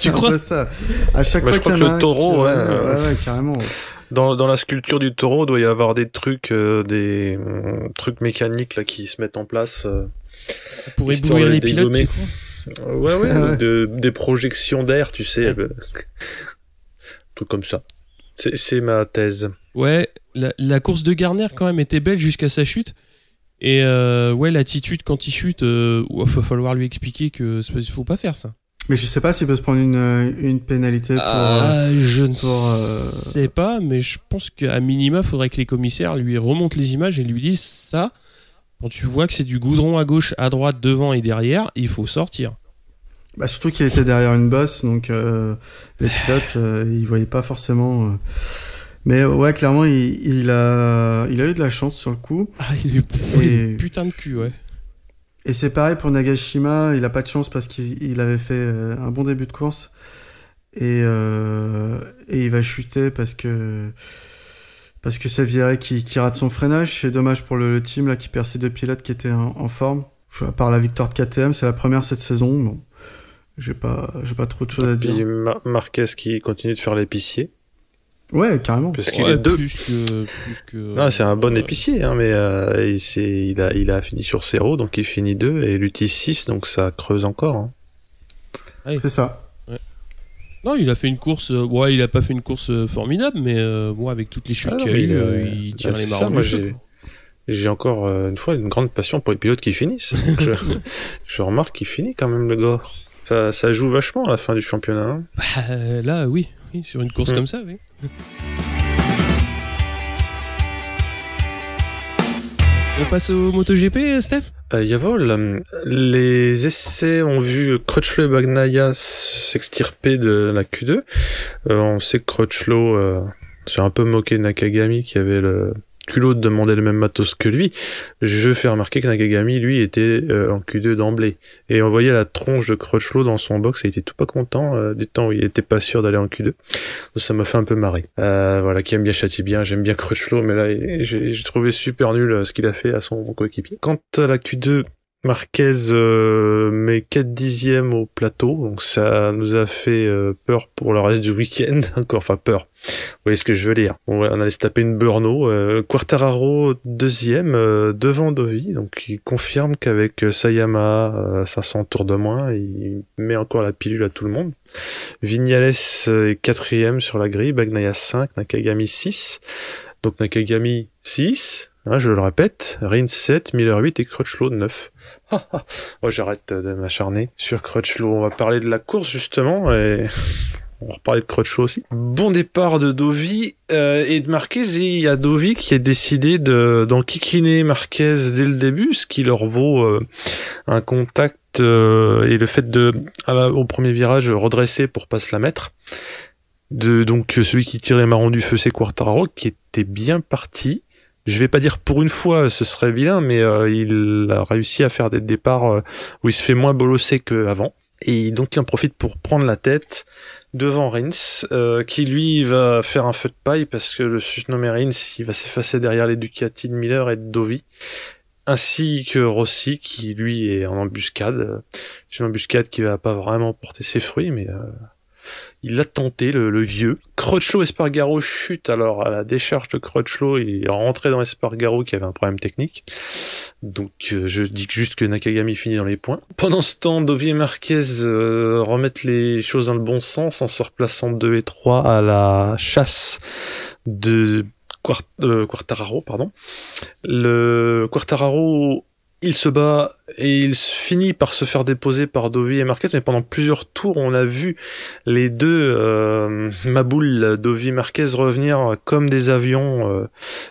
Tu crois ça? À chaque fois je crois qu'il y en a que le taureau, ouais, carrément. Dans la sculpture du taureau, doit y avoir des trucs, des trucs mécaniques là qui se mettent en place pour éblouir les pilotes. Ouais. Des projections d'air, tu sais, truc comme ça. C'est ma thèse. Ouais, la course de Garner quand même était belle jusqu'à sa chute. Et l'attitude quand il chute, va falloir lui expliquer que faut pas faire ça. Mais je sais pas s'il peut se prendre une pénalité pour... je ne sais pas, mais je pense qu'à minima, faudrait que les commissaires lui remontent les images et lui disent ça. Quand tu vois que c'est du goudron à gauche, à droite, devant et derrière, il faut sortir. Bah, surtout qu'il était derrière une bosse, donc les pilotes, ils voyaient pas forcément... Mais ouais, clairement, il a eu de la chance sur le coup. Il a eu putain de cul, ouais. Et c'est pareil pour Nagashima, il a pas de chance parce qu'il avait fait un bon début de course et il va chuter parce que c'est Vierret qui rate son freinage. C'est dommage pour le team là qui perd ses 2 pilotes qui étaient en forme. À part la victoire de KTM, c'est la première cette saison. Bon, j'ai pas trop de choses à dire. Puis Marquez qui continue de faire l'épicier. Ouais, carrément. Parce qu'il est 2. Plus que... Non, c'est un bon épicier, mais il a fini sur 0, donc il finit 2, et Lutti 6, donc ça creuse encore. Hein. Ouais. C'est ça. Ouais. Non, il a fait une course... il a pas fait une course formidable, mais avec toutes les chutes qu'il y a eu, il tire les marrons du feu. J'ai encore une fois une grande passion pour les pilotes qui finissent. je remarque qu'il finit quand même, le gars. Ça joue vachement à la fin du championnat. Hein. Là, oui, sur une course comme ça, oui. On passe au MotoGP, Steph? Yavol, les essais ont vu Crutchlow et Bagnaia s'extirper de la Q2. On sait que Crutchlow s'est un peu moqué de Nakagami qui avait le culot de demander le même matos que lui. Je fais remarquer que Nakagami, lui, était en Q2 d'emblée. Et on voyait la tronche de Crutchlow dans son box, et il était tout pas content du temps où il était pas sûr d'aller en Q2. Donc ça m'a fait un peu marrer. Qui aime bien châtie bien, j'aime bien Crutchlow, mais là, j'ai trouvé super nul ce qu'il a fait à son coéquipier. Quant à la Q2, Marquez met 4 dixièmes au plateau, donc ça nous a fait peur pour le reste du week-end. Enfin peur. Vous voyez ce que je veux dire. On allait se taper une Burno. Quartararo 2e devant Dovi, donc il confirme qu'avec Sayama 500 tours de moins, il met encore la pilule à tout le monde. Vignales est 4e sur la grille, Bagnaia 5, Nakagami 6. Donc Nakagami 6, je le répète, Rins 7, Miller 8 et Crutchlow 9. J'arrête de m'acharner sur Crutchlow. On va parler de la course justement, et on va reparler de Crutchlow aussi. Bon départ de Dovi et de Marquez, et il y a Dovi qui a décidé d'enquiquiner Marquez dès le début, ce qui leur vaut un contact et le fait au premier virage redresser pour pas se la mettre. Donc celui qui tire les marrons du feu, c'est Quartararo, qui était bien parti. Je vais pas dire pour une fois, ce serait vilain, mais il a réussi à faire des départs où il se fait moins bolosser qu'avant. Et donc il en profite pour prendre la tête devant Rins, qui lui va faire un feu de paille parce que le surnommé Rins, il va s'effacer derrière les Ducati de Miller et de Dovi, ainsi que Rossi, qui lui est en embuscade. C'est une embuscade qui va pas vraiment porter ses fruits, mais il a tenté le vieux. Crutchlow Espargaro chute, alors à la décharge de Crutchlow, il est rentré dans Espargaro qui avait un problème technique. Donc je dis juste que Nakagami finit dans les points. Pendant ce temps, Dovi et Marquez remettent les choses dans le bon sens en se replaçant 2 et 3 à la chasse de Quartararo, pardon. Le Quartararo, il se bat et il finit par se faire déposer par Dovi et Marquez, mais pendant plusieurs tours, on a vu les deux maboules, Dovi et Marquez, revenir comme des avions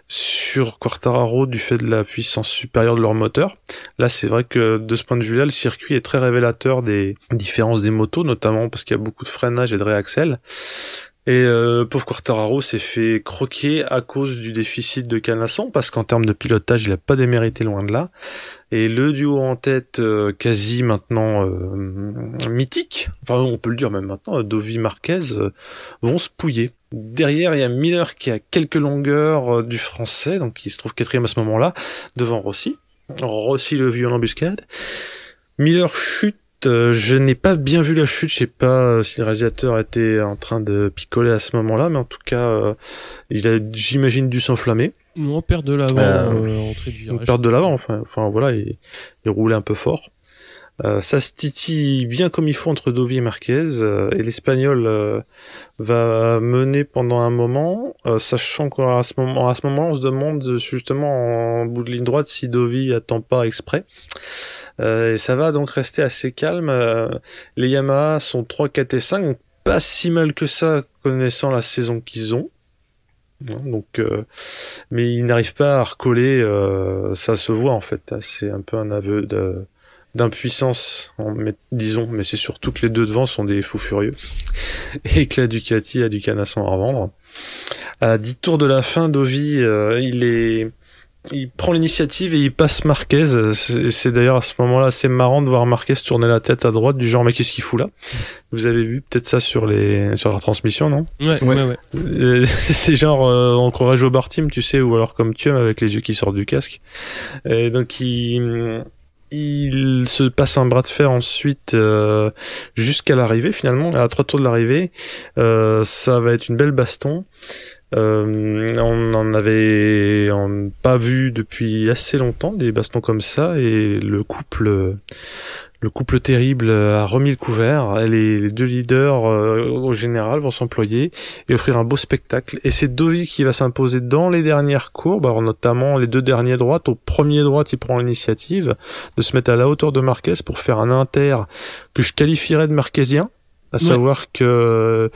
sur Quartararo du fait de la puissance supérieure de leur moteur. Là, c'est vrai que de ce point de vue-là, le circuit est très révélateur des différences des motos, notamment parce qu'il y a beaucoup de freinage et de réaxel. Et pauvre Quartararo s'est fait croquer à cause du déficit de Canasson, parce qu'en termes de pilotage, il n'a pas démérité, loin de là. Et le duo en tête, quasi maintenant mythique, enfin on peut le dire même maintenant, Dovi Marquez vont se pouiller. Derrière, il y a Miller qui a quelques longueurs du français, donc il se trouve 4e à ce moment-là, devant Rossi. Rossi le vieux en embuscade. Miller chute. Je n'ai pas bien vu la chute, je sais pas si le réalisateur était en train de picoler à ce moment-là, mais en tout cas, il a, j'imagine, dû s'enflammer. Non, perte de l'avant, entrée du virage. Perte de l'avant, enfin voilà, il roulait un peu fort. Ça se titille bien comme il faut entre Dovi et Marquez, et l'Espagnol va mener pendant un moment, sachant qu'à ce moment, on se demande justement en bout de ligne droite si Dovi attend pas exprès. Et ça va donc rester assez calme. Les Yamaha sont 3, 4 et 5, donc pas si mal que ça connaissant la saison qu'ils ont. Donc, mais ils n'arrivent pas à recoller, ça se voit en fait. C'est un peu un aveu d'impuissance, disons, mais c'est surtout que les deux devant sont des fous furieux et que la Ducati a du canasson à revendre. À 10 tours de la fin, Dovi, il prend l'initiative et il passe Marquez. C'est d'ailleurs à ce moment-là assez marrant de voir Marquez tourner la tête à droite du genre mais qu'est-ce qu'il fout là? Vous avez vu peut-être ça sur la retransmission, non? Ouais. C'est genre on croirait Joe Bartim, tu sais, ou alors comme Thium avec les yeux qui sortent du casque. Et donc il se passe un bras de fer ensuite jusqu'à l'arrivée finalement. À 3 tours de l'arrivée, ça va être une belle baston. On n'avait pas vu depuis assez longtemps des bastons comme ça, et le couple terrible a remis le couvert. Les deux leaders au général vont s'employer et offrir un beau spectacle, et c'est Dovi qui va s'imposer dans les dernières courbes, alors notamment les 2 derniers droites. Au premier droite, il prend l'initiative de se mettre à la hauteur de Marquez pour faire un inter que je qualifierais de marquésien, à savoir que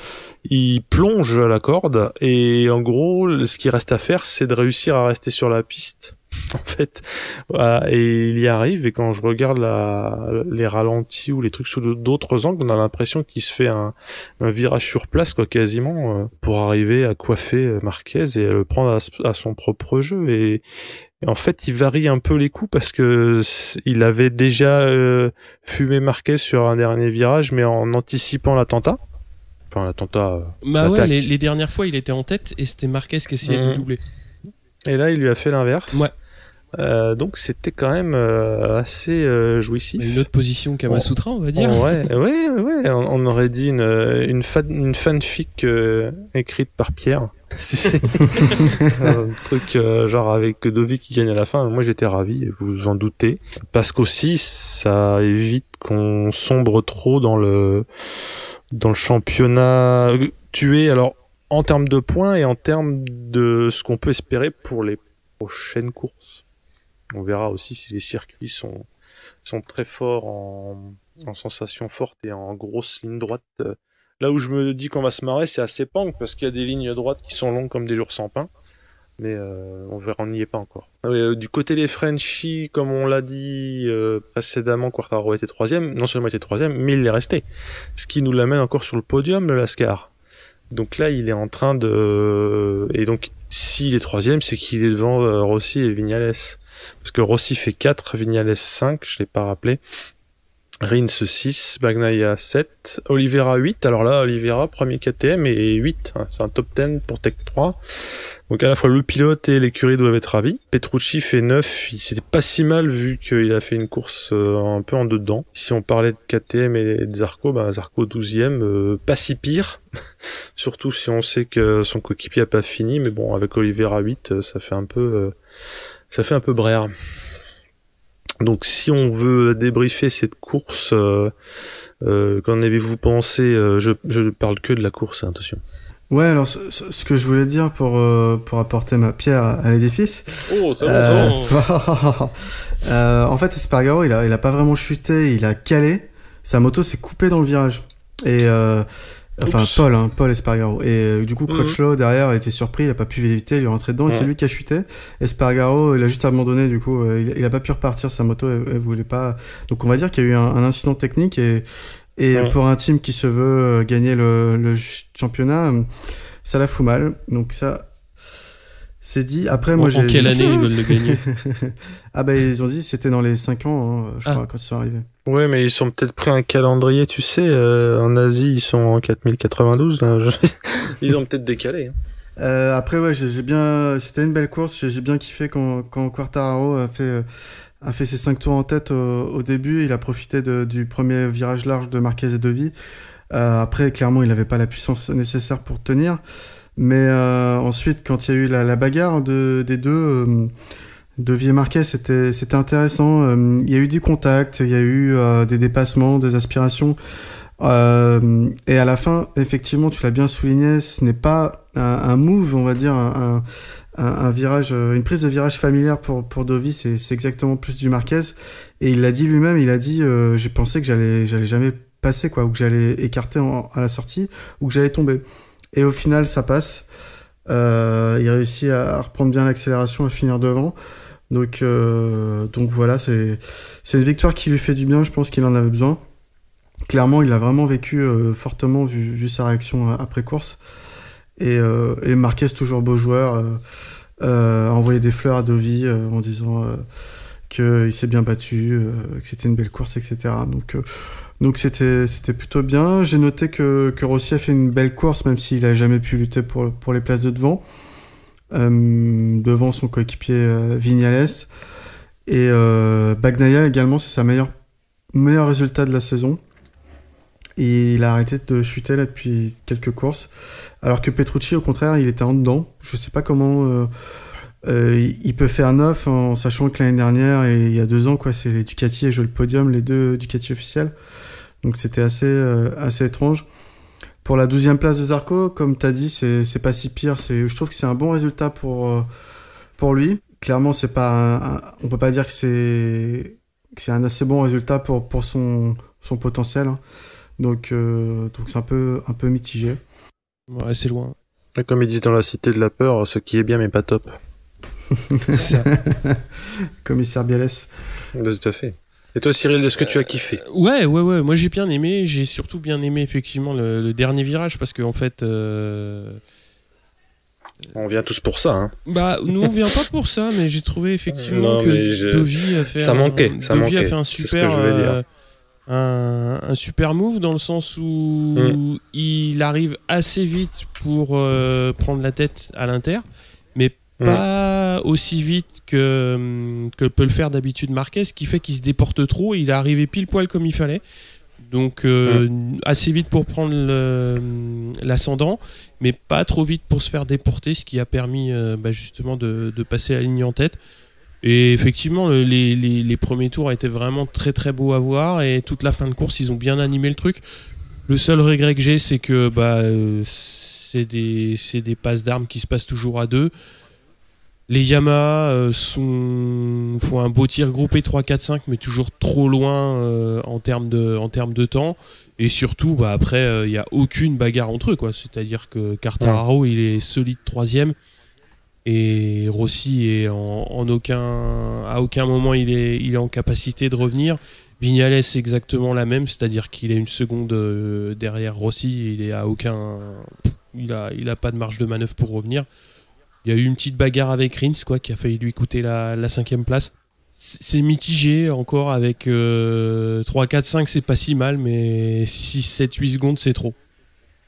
il plonge à la corde, et en gros ce qui reste à faire, c'est de réussir à rester sur la piste en fait. Voilà, et il y arrive, et quand je regarde les ralentis ou les trucs sous d'autres angles, on a l'impression qu'il se fait un virage sur place quoi, quasiment, pour arriver à coiffer Marquez et à le prendre à son propre jeu. Et en fait, il varie un peu les coups parce que il avait déjà fumé Marquez sur un dernier virage, mais en anticipant l'attentat. Enfin, l'attentat. Bah ouais, les dernières fois, il était en tête et c'était Marquez qui essayait de le doubler. Et là, il lui a fait l'inverse. Ouais. Donc c'était quand même assez jouissif. Une autre position Kamasutra, on va dire. Ouais. On aurait dit une fanfic écrite par Pierre. Un truc genre avec Dovi qui gagne à la fin. Moi j'étais ravi, vous vous en doutez, parce qu'aussi ça évite qu'on sombre trop dans le championnat tué. Alors en termes de points et en termes de ce qu'on peut espérer pour les prochaines courses. On verra aussi si les circuits sont très forts en sensations fortes et en grosses lignes droites. Là où je me dis qu'on va se marrer, c'est à Sepang, parce qu'il y a des lignes droites qui sont longues comme des jours sans pain. Mais on verra, on n'y est pas encore. Du côté des Frenchies, comme on l'a dit précédemment, Quartararo était 3ème. Non seulement était 3ème, mais il est resté. Ce qui nous l'amène encore sur le podium, le Lascar. Donc là, il est en train de... Et donc, s'il est 3ème, c'est qu'il est devant Rossi et Vignales. Parce que Rossi fait 4, Vignales 5, je l'ai pas rappelé. Rins 6, Bagnaia 7, Oliveira 8. Alors là, Oliveira, premier KTM et 8. Hein, c'est un top 10 pour Tech 3. Donc à la fois le pilote et l'écurie doivent être ravis. Petrucci fait 9. C'était pas si mal vu qu'il a fait une course un peu en dedans. Si on parlait de KTM et de Zarco, Zarco 12e, pas si pire. Surtout si on sait que son coéquipier a pas fini. Mais bon, avec Oliveira 8, ça fait un peu brère. Donc si on veut débriefer cette course, qu'en avez-vous pensé? Je parle que de la course, hein, attention. Ouais, alors ce que je voulais dire pour apporter ma pierre à l'édifice. Oh, c'est bon. En fait, Espargaro, il a pas vraiment chuté, il a calé. Sa moto s'est coupée dans le virage. Et enfin Paul Espargaro. Et du coup, Crutchlow derrière était surpris, il a pas pu éviter, il est rentré dedans et c'est lui qui a chuté. Espargaro, il a juste abandonné, du coup, il a pas pu repartir, sa moto, elle voulait pas. Donc on va dire qu'il y a eu un incident technique et pour un team qui se veut gagner le championnat, ça la fout mal. Donc ça, c'est dit. Après, moi, En quelle année ils veulent le gagner? Ils ont dit c'était dans les 5 ans, je crois, quand ils sont arrivés. Ouais, mais ils sont peut-être pris un calendrier, tu sais, en Asie, ils sont en 4092, là. Ils ont peut-être décalé. Hein. Après, ouais, j'ai bien, c'était une belle course, j'ai bien kiffé quand Quartararo a fait ses 5 tours en tête au début. Il a profité du premier virage large de Marquez et Dovi. Après, clairement, il avait pas la puissance nécessaire pour tenir. Mais ensuite, quand il y a eu la bagarre des deux, Dovi et Marquez, c'était intéressant. Il y a eu du contact, il y a eu des dépassements, des aspirations. Et à la fin, effectivement, tu l'as bien souligné, ce n'est pas un move, on va dire, un virage, une prise de virage familière pour Dovi, c'est exactement plus du Marquez. Et il l'a dit lui-même, il a dit, j'ai pensé que j'allais jamais passer, quoi, ou que j'allais écarter à la sortie, ou que j'allais tomber. Et au final, ça passe. Il réussit à reprendre bien l'accélération, à finir devant. Donc voilà, c'est une victoire qui lui fait du bien, je pense qu'il en avait besoin. Clairement, il a vraiment vécu fortement vu sa réaction après course. Et Marquez, toujours beau joueur, a envoyé des fleurs à Dovi en disant qu'il s'est bien battu, que c'était une belle course, etc. Donc c'était plutôt bien. J'ai noté que Rossi a fait une belle course, même s'il a jamais pu lutter pour les places de devant. Devant son coéquipier Viñales. Et Bagnaia également, c'est sa meilleur résultat de la saison. Et il a arrêté de chuter là depuis quelques courses. Alors que Petrucci, au contraire, il était en dedans. Je sais pas comment il peut faire 9 en sachant que l'année dernière et il y a 2 ans, quoi, c'est les Ducati et le podium, les 2 Ducati officiels. Donc c'était assez étrange. Pour la 12e place de Zarco, comme t'as dit, c'est pas si pire. Je trouve que c'est un bon résultat pour lui. Clairement, c'est pas on peut pas dire que c'est un assez bon résultat pour son potentiel. Hein. Donc c'est un peu mitigé. Ouais, c'est loin. Et comme ils disent dans La Cité de la Peur, ce qui est bien mais pas top. C'est ça. Commissaire Bialès. Tout à fait. Et toi, Cyril, est-ce que tu as kiffé? Ouais. Moi, j'ai bien aimé. J'ai surtout bien aimé, effectivement, le dernier virage, parce qu'en fait... On vient tous pour ça, hein. Nous, on vient pas pour ça, mais j'ai trouvé, effectivement, que Dovi a fait... Ça manquait. Dovi a fait un super... un super move, dans le sens où il arrive assez vite pour prendre la tête à l'Inter, mais pas aussi vite que peut le faire d'habitude Marquez, ce qui fait qu'il se déporte trop. Il est arrivé pile poil comme il fallait, donc assez vite pour prendre l'ascendant, mais pas trop vite pour se faire déporter, ce qui a permis justement de passer la ligne en tête. Et effectivement, les premiers tours étaient vraiment très très beaux à voir, et toute la fin de course, ils ont bien animé le truc. Le seul regret que j'ai, c'est que c'est des passes d'armes qui se passent toujours à 2. Les Yamaha font un beau tir groupé 3, 4, 5, mais toujours trop loin en termes de temps. Et surtout, après, il n'y a aucune bagarre entre eux, quoi. C'est-à-dire que Quartararo, il est solide 3e. Et Rossi est à aucun moment il est en capacité de revenir. Viñales, c'est exactement la même, c'est-à-dire qu'il est une seconde derrière Rossi, il a pas de marge de manœuvre pour revenir. Il y a eu une petite bagarre avec Rins, quoi, qui a failli lui coûter la 5e place. C'est mitigé encore avec 3, 4, 5 c'est pas si mal, mais 6, 7, 8 secondes c'est trop.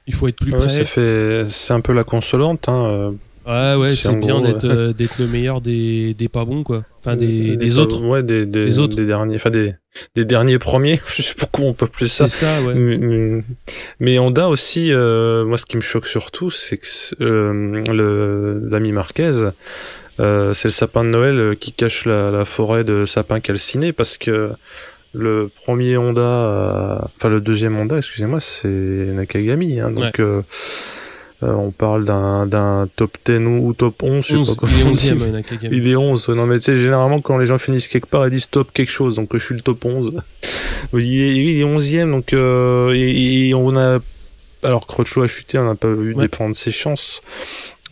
Il faut être plus près. C'est un peu la consolante. Hein. Ouais, c'est bien gros, d'être le meilleur des pas bons, quoi. Enfin, des autres. Ouais, des autres. Des derniers, enfin des derniers premiers. Je sais pas comment on peut plus ça. C'est ça, ouais. Mais Honda aussi, moi ce qui me choque surtout, c'est que l'ami Marquez, c'est le sapin de Noël qui cache la forêt de sapins calcinés, parce que le premier Honda, le deuxième Honda, excusez-moi, c'est Nakagami, hein, donc ouais. On parle d'un top 10 ou top 11, je sais pas comment. Il est 11e, Nakagami. Il est 11. Non, mais tu sais, généralement, quand les gens finissent quelque part, ils disent top quelque chose, donc je suis le top 11. Il est 11e, donc, et on a, alors Crutchlow a chuté, on n'a pas vu dépendre ses chances.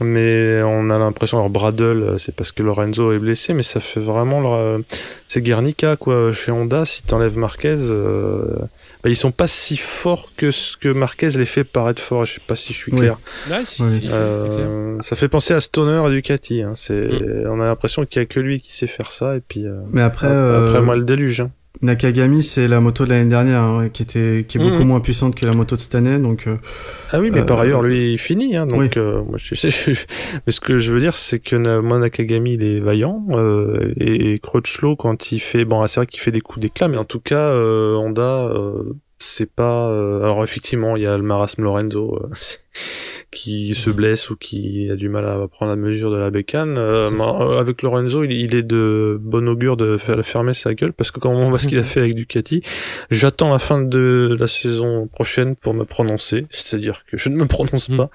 Mais on a l'impression, alors Bradle, c'est parce que Lorenzo est blessé, mais ça fait vraiment c'est Guernica, quoi. Chez Honda, si t'enlèves Marquez, ils sont pas si forts que ce que Marquez les fait paraître forts. Je sais pas si je suis clair. Ouais, si, ça fait penser à Stoner et Ducati, hein. On a l'impression qu'il y a que lui qui sait faire ça, et puis, mais après moi, le déluge, hein. Nakagami, c'est la moto de l'année dernière, hein, qui est beaucoup moins puissante que la moto de cette année, donc. Ah oui, mais par ailleurs, lui, il finit, hein, donc moi, mais ce que je veux dire, c'est que moi, Nakagami, il est vaillant, et Crutchlow, quand il fait, c'est vrai qu'il fait des coups d'éclat, mais en tout cas, Honda, c'est pas. Alors effectivement, il y a le marasme Lorenzo qui se blesse ou qui a du mal à prendre la mesure de la bécane. Avec Lorenzo, il est de bon augure de fermer sa gueule, parce que quand on voit ce qu'il a fait avec Ducati, j'attends la fin de la saison prochaine pour me prononcer, c'est-à-dire que je ne me prononce pas,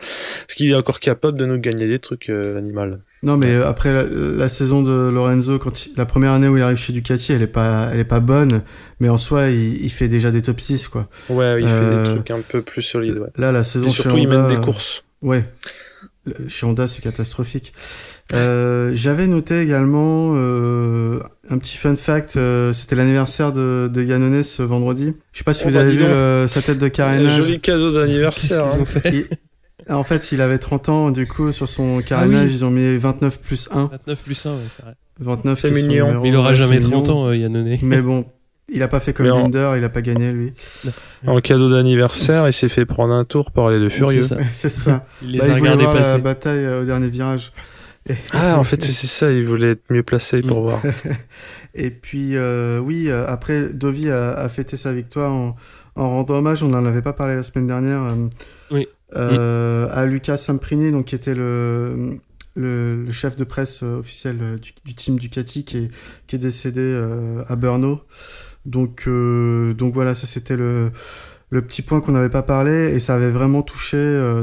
parce qu'il est encore capable de nous gagner des trucs, l'animal. Non, mais après la saison de Lorenzo, la première année où il arrive chez Ducati, elle est pas bonne, mais en soi, il fait déjà des top 6, quoi. Ouais, il fait des trucs un peu plus solides, ouais. Là, la saison et surtout, chez Honda, il mène des courses. Ouais. Chez Honda, c'est catastrophique. J'avais noté également un petit fun fact, c'était l'anniversaire de Iannone ce vendredi. Je sais pas si vous avez vu sa tête de carénage. Joli cadeau d'anniversaire. Qu'est-ce qu'ils ont fait En fait, il avait 30 ans, du coup, sur son carénage, ils ont mis 29 plus 1. 29 plus 1, ouais, c'est vrai. 29, c'est mignon. Mais il aura jamais 30 ans, Iannone. Mais bon, il a pas fait comme Binder, il a pas gagné, lui. En cadeau d'anniversaire, il s'est fait prendre un tour par les deux furieux. C'est ça. Il les a regardés voir passer. La bataille au dernier virage. En fait, c'est ça, il voulait être mieux placé pour voir. Et puis, après, Dovi a fêté sa victoire en rendant hommage, on n'en avait pas parlé la semaine dernière, à Luca Samprini, donc, qui était le chef de presse officiel du team Ducati, qui est décédé à Brno. Donc voilà, ça c'était le petit point qu'on n'avait pas parlé, et ça avait vraiment touché,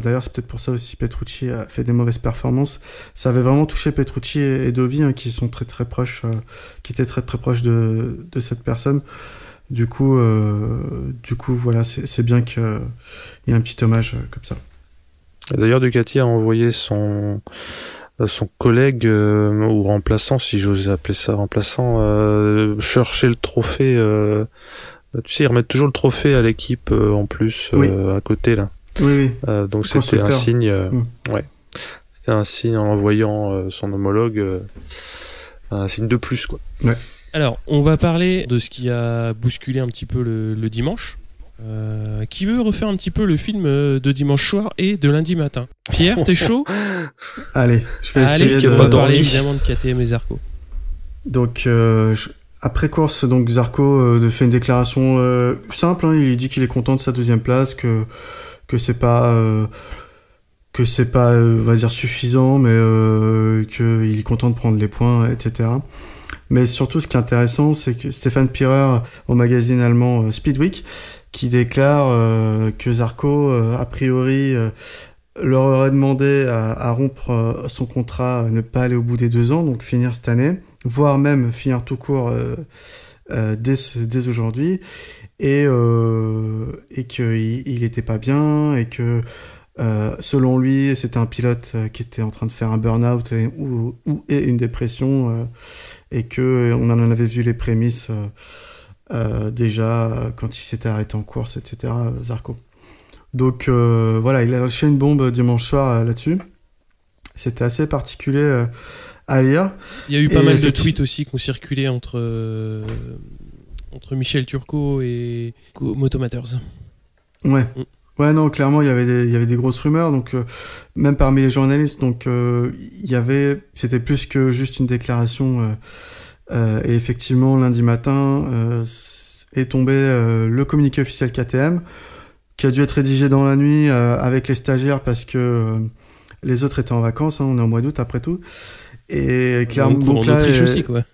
d'ailleurs c'est peut-être pour ça aussi Petrucci a fait des mauvaises performances, ça avait vraiment touché Petrucci et Dovi, hein, qui sont très très proches, qui étaient très très proches de cette personne. Du coup voilà, c'est bien qu'il y ait un petit hommage comme ça. D'ailleurs, Ducati a envoyé son collègue ou remplaçant, si j'ose appeler ça remplaçant, chercher le trophée. Tu sais, ils remettent toujours le trophée à l'équipe en plus, à côté là. Oui. Donc c'était un signe. Ouais. C'était un signe en envoyant son homologue, un signe de plus, quoi. Ouais. Alors, on va parler de ce qui a bousculé un petit peu le dimanche. Qui veut refaire un petit peu le film de dimanche soir et de lundi matin? Pierre, t'es chaud? Allez, je vais essayer on va parler évidemment de KTM et Zarco. Donc, après course, donc Zarco fait une déclaration simple, hein, il dit qu'il est content de sa deuxième place, que c'est pas on va dire suffisant, mais qu'il est content de prendre les points, etc. Mais surtout, ce qui est intéressant, c'est que Stefan Pirer, au magazine allemand Speedweek, qui déclare que Zarco, a priori, leur aurait demandé à rompre son contrat, ne pas aller au bout des 2 ans, donc finir cette année, voire même finir tout court dès aujourd'hui, et qu'il était pas bien, et que selon lui, c'était un pilote qui était en train de faire un burn-out et une dépression, et que on en avait vu les prémices déjà quand il s'était arrêté en course, etc. Zarco. Donc voilà, il a lâché une bombe dimanche soir là-dessus. C'était assez particulier à lire. Il y a eu pas mal de tweets aussi qui ont circulé entre Michel Turcot et Motomatters. Ouais. Ouais, non, clairement, il y avait des grosses rumeurs, donc même parmi les journalistes, donc c'était plus que juste une déclaration. Et effectivement, lundi matin est tombé le communiqué officiel KTM, qui a dû être rédigé dans la nuit avec les stagiaires parce que les autres étaient en vacances. Hein, on est en mois d'août après tout. Et clairement, donc là, Autriche aussi, quoi.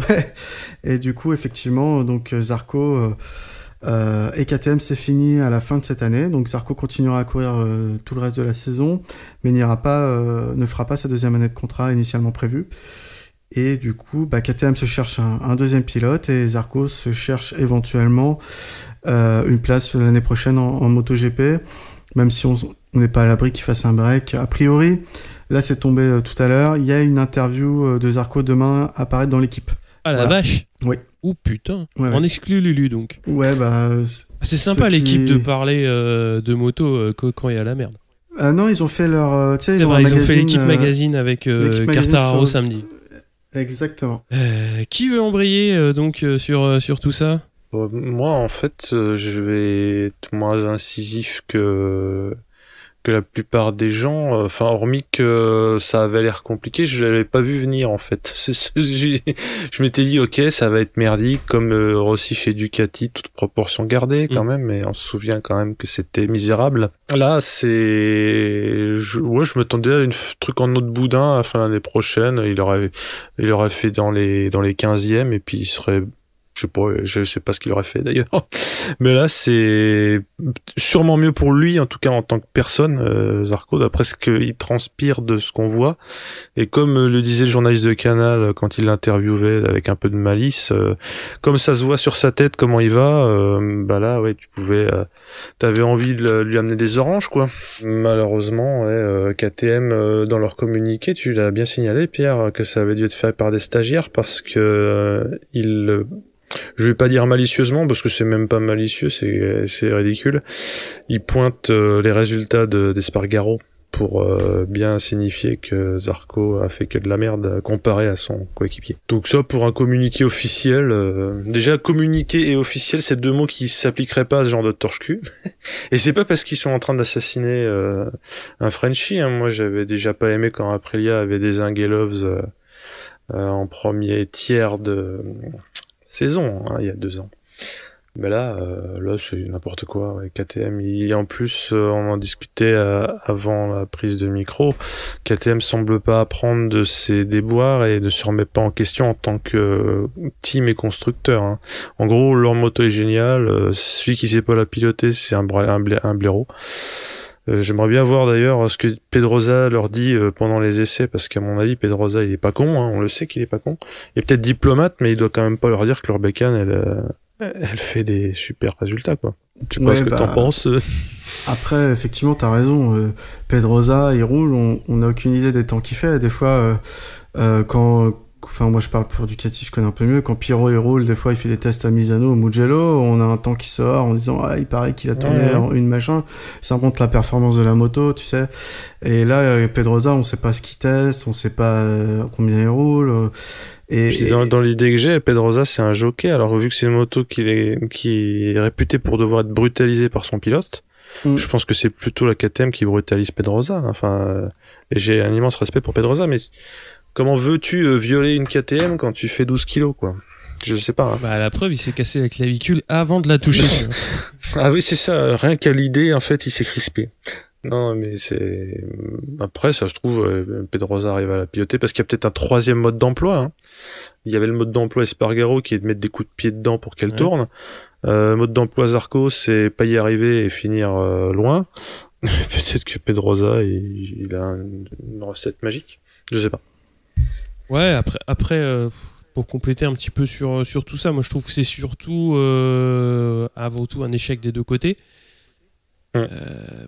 Ouais. Et du coup, effectivement, donc Zarco et KTM, c'est fini à la fin de cette année. Donc Zarco continuera à courir tout le reste de la saison, mais ne fera pas sa deuxième année de contrat initialement prévue. Et du coup, KTM se cherche un deuxième pilote et Zarco se cherche éventuellement une place l'année prochaine en MotoGP, même si on n'est pas à l'abri qu'il fasse un break. A priori, là c'est tombé tout à l'heure, il y a une interview de Zarco demain à apparaître dans l'équipe. Ah la vache. Oui. Oh putain, ouais. On exclut Lulu donc. Ouais, c'est sympa l'équipe de parler de moto quand il y a la merde. Non, ils ont fait leur... ils ont fait l'équipe magazine avec Quartararo samedi. Exactement. Qui veut embrayer donc sur tout ça ? Moi, en fait, je vais être moins incisif que la plupart des gens, hormis que ça avait l'air compliqué, je l'avais pas vu venir en fait. Je m'étais dit ok, ça va être merdique comme Rossi chez Ducati, toute proportion gardée quand même, mais on se souvient quand même que c'était misérable. Là, je m'attendais à un truc en autre boudin à la fin de l'année prochaine. Il aurait fait dans les 15e et puis il serait... Je sais pas ce qu'il aurait fait d'ailleurs. Mais là, c'est sûrement mieux pour lui, en tout cas en tant que personne, Zarco, d'après ce qu'il transpire de ce qu'on voit. Et comme le disait le journaliste de Canal quand il l'interviewait avec un peu de malice, comme ça se voit sur sa tête comment il va, là, ouais, t'avais envie de lui amener des oranges, quoi. Malheureusement, ouais, KTM, dans leur communiqué, tu l'as bien signalé, Pierre, que ça avait dû être fait par des stagiaires parce que je vais pas dire malicieusement parce que c'est même pas malicieux, c'est ridicule. Ils pointent les résultats d'Espargaro pour bien signifier que Zarco a fait que de la merde comparé à son coéquipier. Donc ça, pour un communiqué officiel, déjà communiqué et officiel, c'est deux mots qui s'appliqueraient pas à ce genre de torche-cul. Et c'est pas parce qu'ils sont en train d'assassiner un Frenchie. Hein. Moi, j'avais déjà pas aimé quand Aprilia avait dézingué Loves en premier tiers de saison, hein, il y a 2 ans. Mais là c'est n'importe quoi. Ouais. KTM, en plus, on en discutait avant la prise de micro. KTM semble pas apprendre de ses déboires et ne se remet pas en question en tant que team et constructeur. Hein. En gros, leur moto est géniale. Celui qui sait pas la piloter, c'est un blaireau. J'aimerais bien voir d'ailleurs ce que Pedrosa leur dit pendant les essais, parce qu'à mon avis, Pedrosa, il est pas con, hein, on le sait qu'il est pas con. Il est peut-être diplomate, mais il doit quand même pas leur dire que leur bécane, elle fait des super résultats, quoi. Je sais pas ce que t'en penses. Après, effectivement, t'as raison. Pedrosa, il roule, on n'a aucune idée des temps qu'il fait. Des fois, moi je parle pour Ducati, je connais un peu mieux. Quand Pirro il roule, des fois il fait des tests à Misano, au Mugello, on a un temps qui sort en disant il paraît qu'il a tourné une machin. Ça montre la performance de la moto, tu sais. Et là, Pedrosa, on sait pas ce qu'il teste, on sait pas combien il roule. Et dans l'idée que j'ai, Pedrosa c'est un jockey. Alors vu que c'est une moto qui est réputée pour devoir être brutalisée par son pilote, je pense que c'est plutôt la KTM qui brutalise Pedrosa. Enfin, et j'ai un immense respect pour Pedrosa, mais comment veux-tu violer une KTM quand tu fais 12 kilos, quoi? Je sais pas. Hein. La preuve, il s'est cassé la clavicule avant de la toucher. Ah oui, c'est ça. Rien qu'à l'idée, en fait, il s'est crispé. Non, mais c'est... Après, ça se trouve, Pedrosa arrive à la piloter parce qu'il y a peut-être un 3e mode d'emploi. Hein. Il y avait le mode d'emploi Espargaro qui est de mettre des coups de pied dedans pour qu'elle tourne. Mode d'emploi Zarco, c'est pas y arriver et finir loin. Peut-être que Pedrosa, il a une recette magique. Je sais pas. Ouais, après pour compléter un petit peu sur tout ça, moi je trouve que c'est surtout avant tout un échec des deux côtés.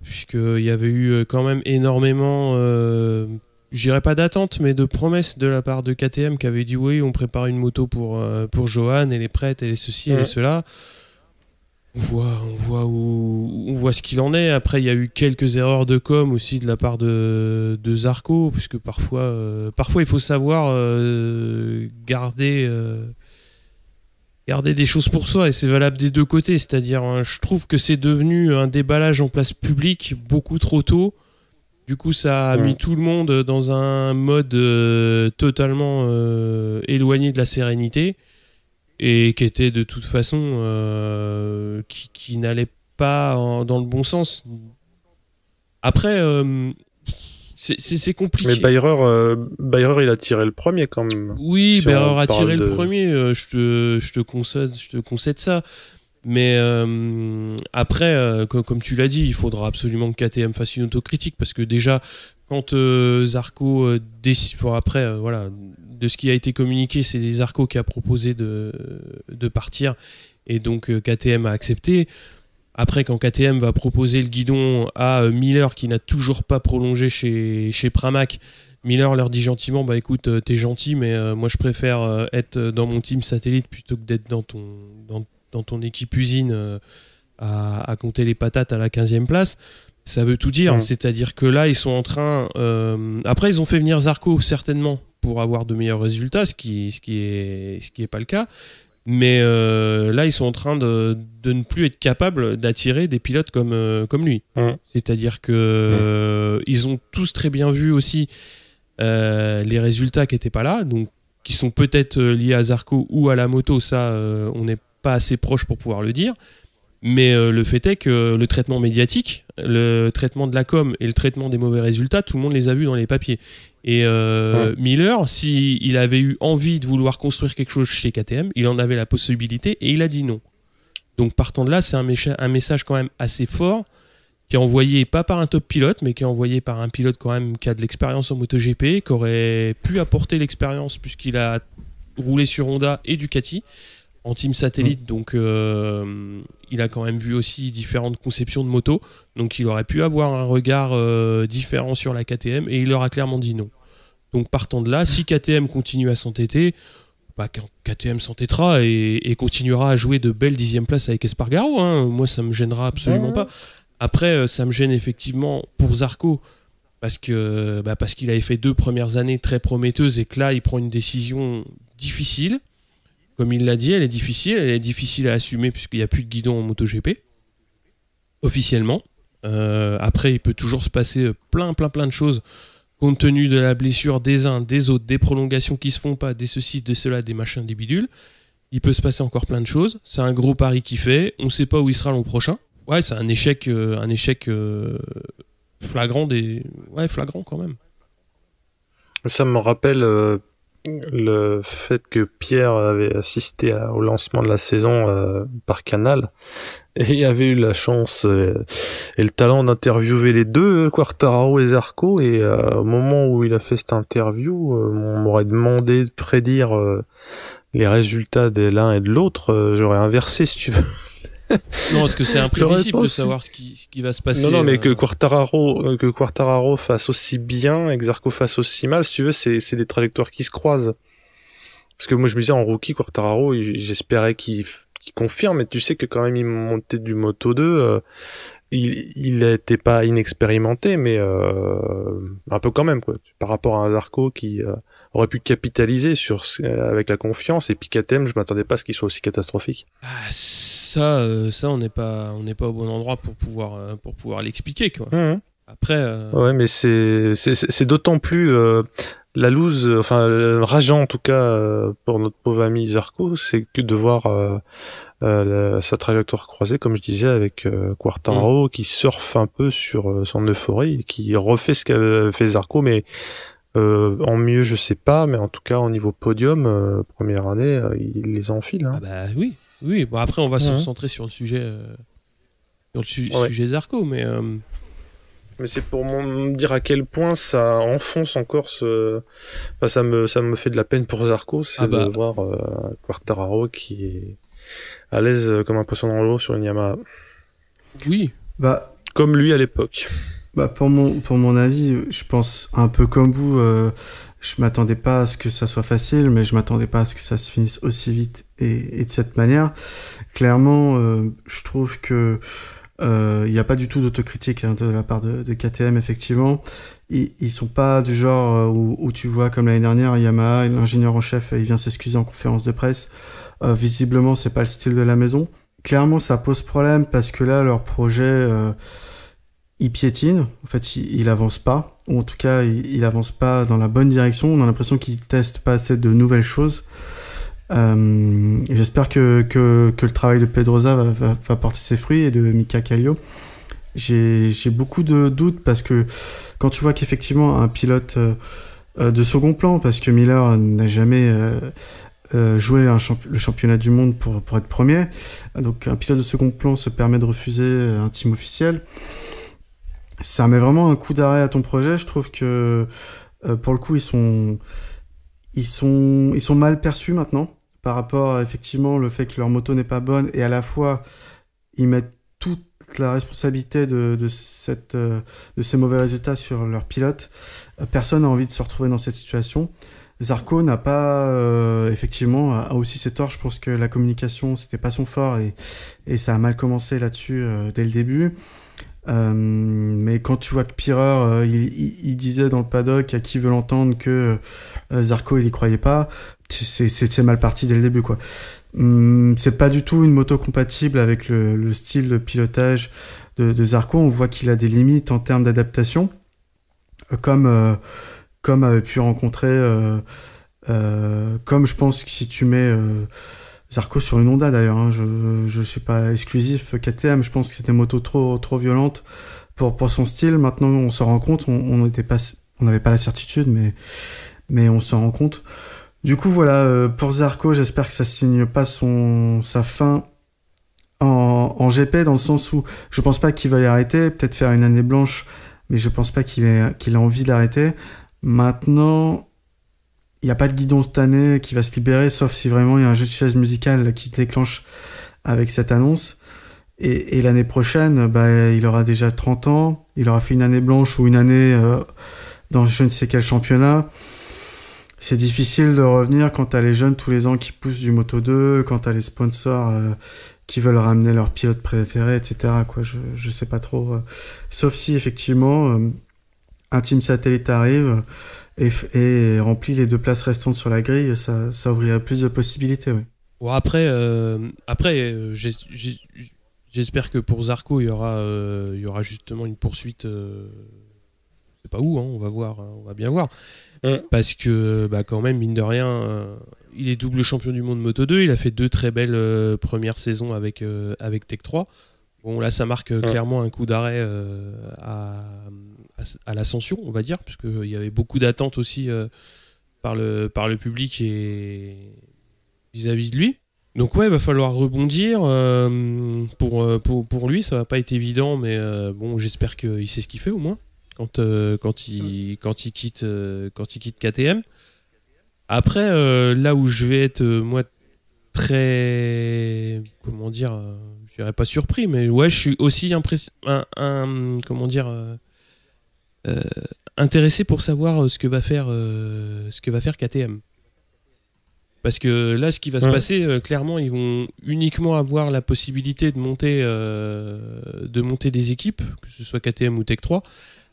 Puisqu'il y avait eu quand même énormément, je dirais pas d'attente, mais de promesses de la part de KTM qui avait dit oui, on prépare une moto pour Johan, elle est prête, elle est ceci, elle est cela. On voit ce qu'il en est. Après, il y a eu quelques erreurs de com aussi de la part de Zarco, puisque parfois il faut savoir garder des choses pour soi, et c'est valable des deux côtés. C'est-à-dire, je trouve que c'est devenu un déballage en place publique beaucoup trop tôt. Du coup, ça a mis tout le monde dans un mode totalement éloigné de la sérénité, et qui était de toute façon qui n'allait pas dans le bon sens. Après, c'est compliqué. Mais Bayer, il a tiré le premier quand même. Oui, si Bayer a tiré le premier, je te concède ça. Mais après, comme tu l'as dit, il faudra absolument que KTM fasse une autocritique, parce que déjà, quand Zarco voilà, de ce qui a été communiqué, c'est Zarco qui a proposé de partir, et donc KTM a accepté. Après, quand KTM va proposer le guidon à Miller, qui n'a toujours pas prolongé chez Pramac, Miller leur dit gentiment, bah écoute, t'es gentil, mais moi je préfère être dans mon team satellite plutôt que d'être dans ton équipe usine à compter les patates à la 15e place. Ça veut tout dire, c'est-à-dire que là, ils sont en train... Après, ils ont fait venir Zarco, certainement, pour avoir de meilleurs résultats, ce qui est pas le cas. Mais là, ils sont en train de ne plus être capables d'attirer des pilotes comme lui. C'est-à-dire que ils ont tous très bien vu aussi les résultats qui n'étaient pas là, donc qui sont peut-être liés à Zarco ou à la moto, ça, on n'est pas assez proche pour pouvoir le dire. Mais le fait est que le traitement médiatique, le traitement de la com et le traitement des mauvais résultats, tout le monde les a vus dans les papiers. Et Miller, s'il avait eu envie de vouloir construire quelque chose chez KTM, il en avait la possibilité et il a dit non. Donc partant de là, c'est un message quand même assez fort, qui est envoyé pas par un top pilote, mais qui est envoyé par un pilote quand même qui a de l'expérience en MotoGP, qui aurait pu apporter l'expérience puisqu'il a roulé sur Honda et Ducati en team satellite, donc il a quand même vu aussi différentes conceptions de moto, donc il aurait pu avoir un regard différent sur la KTM, et il leur a clairement dit non. Donc partant de là, si KTM continue à s'entêter, bah, KTM s'entêtera et continuera à jouer de belles 10e places avec Espargaro, hein. Moi ça me gênera absolument pas. Après ça me gêne effectivement pour Zarco, parce qu'il avait fait 2 premières années très prometteuses, et que là il prend une décision difficile. Comme il l'a dit, elle est difficile à assumer puisqu'il n'y a plus de guidon en MotoGP, officiellement. Après, il peut toujours se passer plein de choses, compte tenu de la blessure des uns, des autres, des prolongations qui se font pas, des ceci, des cela, des machins, des bidules. Il peut se passer encore plein de choses. C'est un gros pari qu'il fait. On ne sait pas où il sera l'an prochain. Ouais, c'est un échec flagrant flagrant quand même. Ça me rappelle... le fait que Pierre avait assisté au lancement de la saison par Canal, et il avait eu la chance et le talent d'interviewer les deux, Quartararo et Zarco, et au moment où il a fait cette interview, on m'aurait demandé de prédire les résultats de l'un et de l'autre, j'aurais inversé si tu veux. Non, parce que c'est imprévisible de savoir ce qui va se passer. Non, mais que Quartararo fasse aussi bien et que Zarco fasse aussi mal, si tu veux, c'est des trajectoires qui se croisent. Parce que moi, je me disais, en rookie, Quartararo, j'espérais qu'il confirme, mais tu sais que quand même, il montait du Moto 2, il était pas inexpérimenté, mais un peu quand même, quoi. Par rapport à un Zarco qui aurait pu capitaliser avec la confiance, et puis KTM, je m'attendais pas à ce qu'il soit aussi catastrophique. Ça, on n'est pas au bon endroit pour pouvoir l'expliquer, quoi. Après. Ouais, mais c'est d'autant plus la loose, enfin rageant en tout cas pour notre pauvre ami Zarco, c'est que de voir sa trajectoire croisée, comme je disais, avec Quartararo qui surfe un peu sur son euphorie et qui refait ce qu'a fait Zarco, mais en mieux je sais pas, mais en tout cas au niveau podium, première année, il les enfile. Hein. Ah bah oui. Oui, bon après on va se concentrer sur le sujet sujet Zarco, mais c'est pour me dire à quel point ça enfonce encore ça me fait de la peine pour Zarco, c'est de voir Quartararo qui est à l'aise comme un poisson dans l'eau sur une Yamaha. Oui. Comme lui à l'époque. Pour mon avis, je pense un peu comme vous, je m'attendais pas à ce que ça soit facile, mais je m'attendais pas à ce que ça se finisse aussi vite et de cette manière. clairement, je trouve que il n'y a pas du tout d'autocritique de la part de KTM, effectivement. Ils sont pas du genre où tu vois, comme l'année dernière, Yamaha, l'ingénieur en chef, il vient s'excuser en conférence de presse. Visiblement, c'est pas le style de la maison. Clairement, ça pose problème parce que là, leur projet, il piétine. En fait, il avance pas. Ou en tout cas, il avance pas dans la bonne direction. On a l'impression qu'ils testent pas assez de nouvelles choses. J'espère que le travail de Pedrosa va porter ses fruits et de Mika Kallio. J'ai beaucoup de doutes parce que quand tu vois qu'effectivement un pilote de second plan, parce que Miller n'a jamais joué le championnat du monde pour être premier, donc un pilote de second plan se permet de refuser un team officiel, ça met vraiment un coup d'arrêt à ton projet. Je trouve que pour le coup ils sont mal perçus maintenant par rapport à effectivement le fait que leur moto n'est pas bonne, et à la fois ils mettent toute la responsabilité de ces mauvais résultats sur leurs pilotes. Personne n'a envie de se retrouver dans cette situation. Zarco n'a pas effectivement a aussi ses torts. Je pense que la communication c'était pas son fort et ça a mal commencé là-dessus dès le début. Mais quand tu vois que Pirer il disait dans le paddock à qui veut l'entendre que Zarco il y croyait pas, c'est mal parti dès le début, quoi. C'est pas du tout une moto compatible avec le style de pilotage de Zarco. On voit qu'il a des limites en termes d'adaptation, comme avait pu rencontrer comme je pense que si tu mets Zarco sur une Honda d'ailleurs, hein, je suis pas exclusif KTM, je pense que c'était une moto trop violente pour son style. Maintenant on s'en rend compte, on n'avait pas la certitude, mais on s'en rend compte. Du coup voilà, pour Zarco, j'espère que ça signe pas sa fin en GP, dans le sens où je pense pas qu'il va y arrêter, peut-être faire une année blanche, mais je pense pas qu'il ait envie d'arrêter. Maintenant, il n'y a pas de guidon cette année qui va se libérer, sauf si vraiment il y a un jeu de chaise musicale là, qui se déclenche avec cette annonce. Et l'année prochaine, il aura déjà 30 ans, il aura fait une année blanche ou une année dans je ne sais quel championnat. C'est difficile de revenir quand t'as les jeunes tous les ans qui poussent du Moto2, quand t'as les sponsors qui veulent ramener leurs pilotes préférés, etc. Quoi, je sais pas trop. Sauf si effectivement un team satellite arrive et remplit les 2 places restantes sur la grille, ça ouvrirait plus de possibilités. Oui. Bon, après, j'espère que pour Zarco il y aura justement une poursuite. C'est pas où, hein, on va voir, on va bien voir. Parce que quand même, mine de rien, il est double champion du monde Moto2, il a fait 2 très belles premières saisons avec Tech 3. Bon, là ça marque clairement un coup d'arrêt à l'ascension, on va dire, puisqu'il y avait beaucoup d'attentes aussi par le public et vis-à-vis de lui. Donc ouais, il va falloir rebondir. Pour lui, ça va pas être évident, mais bon, j'espère qu'il sait ce qu'il fait au moins. Quand il quitte KTM. Après, là où je vais être moi très, comment dire, je dirais pas surpris, mais ouais, je suis aussi intéressé pour savoir ce que va faire KTM. Parce que là, ce qui va se passer, clairement, ils vont uniquement avoir la possibilité de monter des équipes, que ce soit KTM ou Tech 3,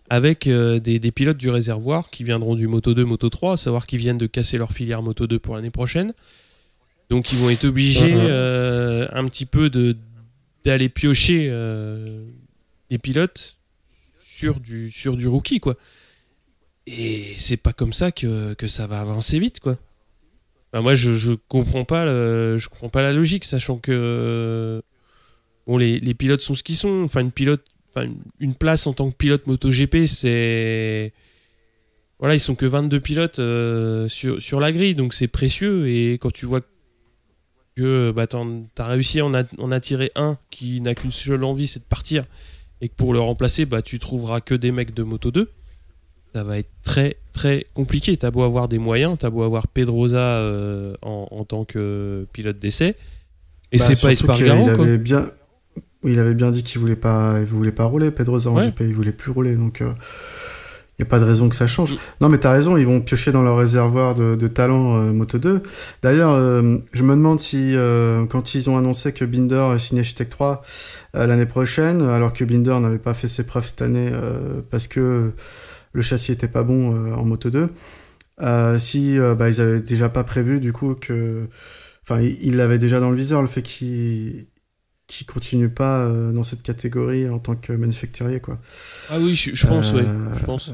avec des pilotes du réservoir qui viendront du Moto2, Moto3, à savoir qu'ils viennent de casser leur filière Moto2 pour l'année prochaine. Donc ils vont être obligés un petit peu d'aller piocher les pilotes sur du rookie, quoi. Et c'est pas comme ça que ça va avancer vite, quoi. Enfin, moi je comprends pas la logique, sachant que bon, les pilotes sont ce qu'ils sont. Enfin une place en tant que pilote MotoGP, c'est voilà, ils sont que 22 pilotes sur la grille, donc c'est précieux. Et quand tu vois que t'as réussi à en attirer un qui n'a qu'une seule envie, c'est de partir, et que pour le remplacer, tu trouveras que des mecs de Moto2, ça va être très très compliqué. T'as beau avoir des moyens, t'as beau avoir Pedrosa en tant que pilote d'essai, et c'est pas Espargaro, quoi. Il avait bien dit qu'il voulait pas rouler, Pedrosa en GP, il voulait plus rouler, donc n'y a pas de raison que ça change. Non, mais t'as raison, ils vont piocher dans leur réservoir de talent Moto 2. D'ailleurs, je me demande si, quand ils ont annoncé que Binder signait chez Tech 3 l'année prochaine, alors que Binder n'avait pas fait ses preuves cette année parce que le châssis était pas bon en Moto 2, si ils avaient déjà pas prévu du coup que... Enfin, ils l'avaient déjà dans le viseur, le fait qu'ils continuent pas dans cette catégorie en tant que manufacturier, quoi. Ah oui, je pense, ouais. Je pense.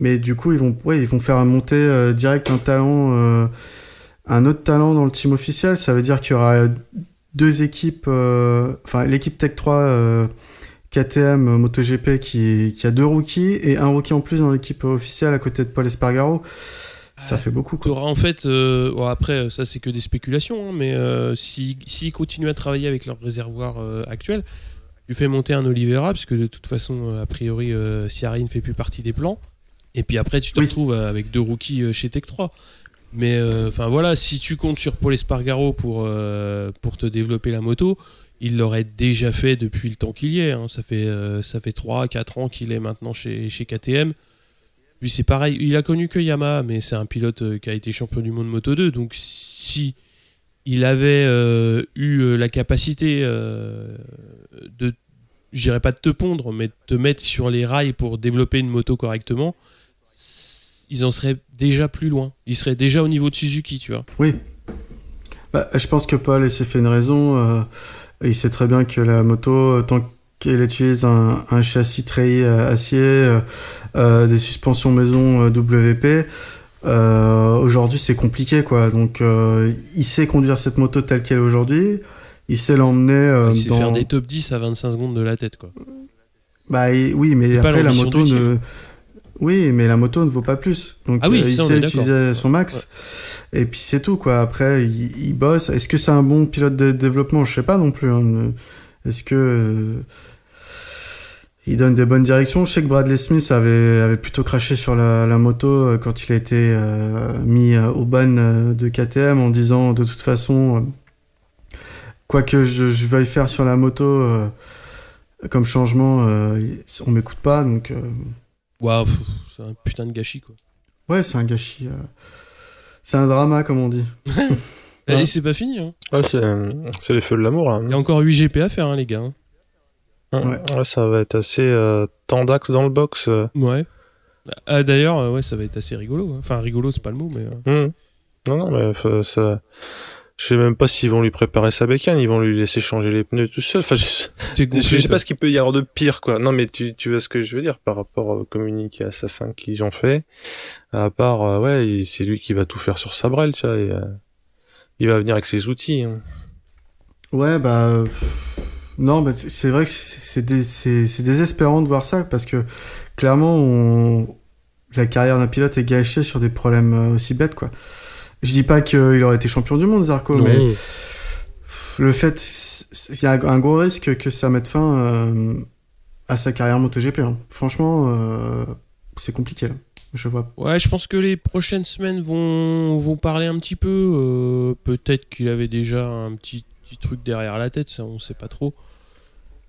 Mais du coup, ils vont faire monter direct un autre talent dans le team officiel. Ça veut dire qu'il y aura deux équipes, l'équipe Tech 3 KTM MotoGP qui a 2 rookies et un rookie en plus dans l'équipe officielle à côté de Paul Espargaro. Ça fait beaucoup, quoi. En fait, après, ça c'est que des spéculations, hein, mais s'ils continuent à travailler avec leur réservoir actuel, tu fais monter un Oliveira, parce que de toute façon, a priori, Ciarri ne fait plus partie des plans. Et puis après, tu te retrouves avec 2 rookies chez Tech 3. Mais voilà, si tu comptes sur Paul Espargaro pour te développer la moto, il l'aurait déjà fait depuis le temps qu'il y est. Hein. Ça fait 3-4 ans qu'il est maintenant chez KTM. Lui, c'est pareil, il a connu que Yamaha, mais c'est un pilote qui a été champion du monde Moto 2, donc si il avait eu la capacité de, je dirais pas de te pondre, mais de te mettre sur les rails pour développer une moto correctement, ils en seraient déjà plus loin. Ils seraient déjà au niveau de Suzuki, tu vois. Oui. Je pense que Paul s'est fait une raison. Il sait très bien que la moto, tant qu'elle utilise un châssis treillis acier, des suspensions maison WP, aujourd'hui c'est compliqué, quoi. Donc il sait conduire cette moto telle qu'elle est aujourd'hui, il sait l'emmener il sait faire des top 10 à 25 secondes de la tête, quoi. Oui, mais après la moto la moto ne vaut pas plus. Donc il sait utiliser son max. Ouais. Et puis c'est tout, quoi. Après il bosse. Est-ce que c'est un bon pilote de développement? Je sais pas non plus, hein. Est-ce que il donne des bonnes directions? Je sais que Bradley Smith avait plutôt craché sur la moto quand il a été mis au ban de KTM en disant de toute façon quoi que je veuille faire sur la moto comme changement, on m'écoute pas, donc waouh, c'est un putain de gâchis, quoi. Ouais, c'est un gâchis, c'est un drama, comme on dit. Et c'est pas fini, hein. Ouais, c'est les feux de l'amour, hein. Il y a encore 8 GP à faire, hein, les gars. Ouais, ça va être assez tendax dans le box. Ouais. D'ailleurs, ça va être assez rigolo. Enfin, rigolo, c'est pas le mot, mais... Non, mais ça... Je sais même pas s'ils vont lui préparer sa bécane, ils vont lui laisser changer les pneus tout seul. Enfin, je sais pas ce qu'il peut y avoir de pire, quoi. Non, mais tu vois ce que je veux dire par rapport au communiqué assassin qu'ils ont fait. À part, c'est lui qui va tout faire sur sa brelle, tu vois. Et, il va venir avec ses outils. Hein. Ouais, non, c'est vrai que c'est désespérant de voir ça, parce que clairement, la carrière d'un pilote est gâchée sur des problèmes aussi bêtes, quoi. Je dis pas qu'il aurait été champion du monde, Zarco, mais le fait, il y a un gros risque que ça mette fin à sa carrière MotoGP. Hein. Franchement, c'est compliqué, là. Je vois. Ouais, je pense que les prochaines semaines vont parler un petit peu. Peut-être qu'il avait déjà un petit truc derrière la tête, ça on sait pas trop.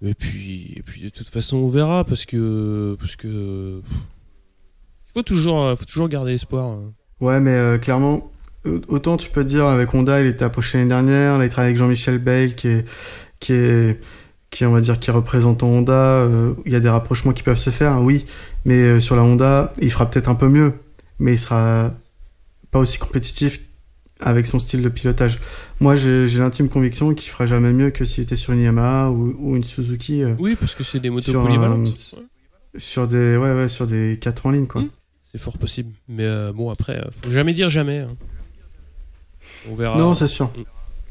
Et puis de toute façon on verra, parce que faut toujours garder espoir. Ouais, mais clairement, autant tu peux dire avec Honda il était approché l'année dernière, là il travaille avec Jean-Michel Bayle qui on va dire qui est représentant Honda, il y a des rapprochements qui peuvent se faire, hein, oui, mais sur la Honda il fera peut-être un peu mieux, mais il sera pas aussi compétitif avec son style de pilotage. Moi j'ai l'intime conviction qu'il fera jamais mieux que s'il était sur une Yamaha ou une Suzuki. Oui, parce que c'est des motos polyvalentes. Sur des 4 en ligne, quoi. C'est fort possible, mais bon, après faut jamais dire jamais, hein. On verra. Non, c'est sûr.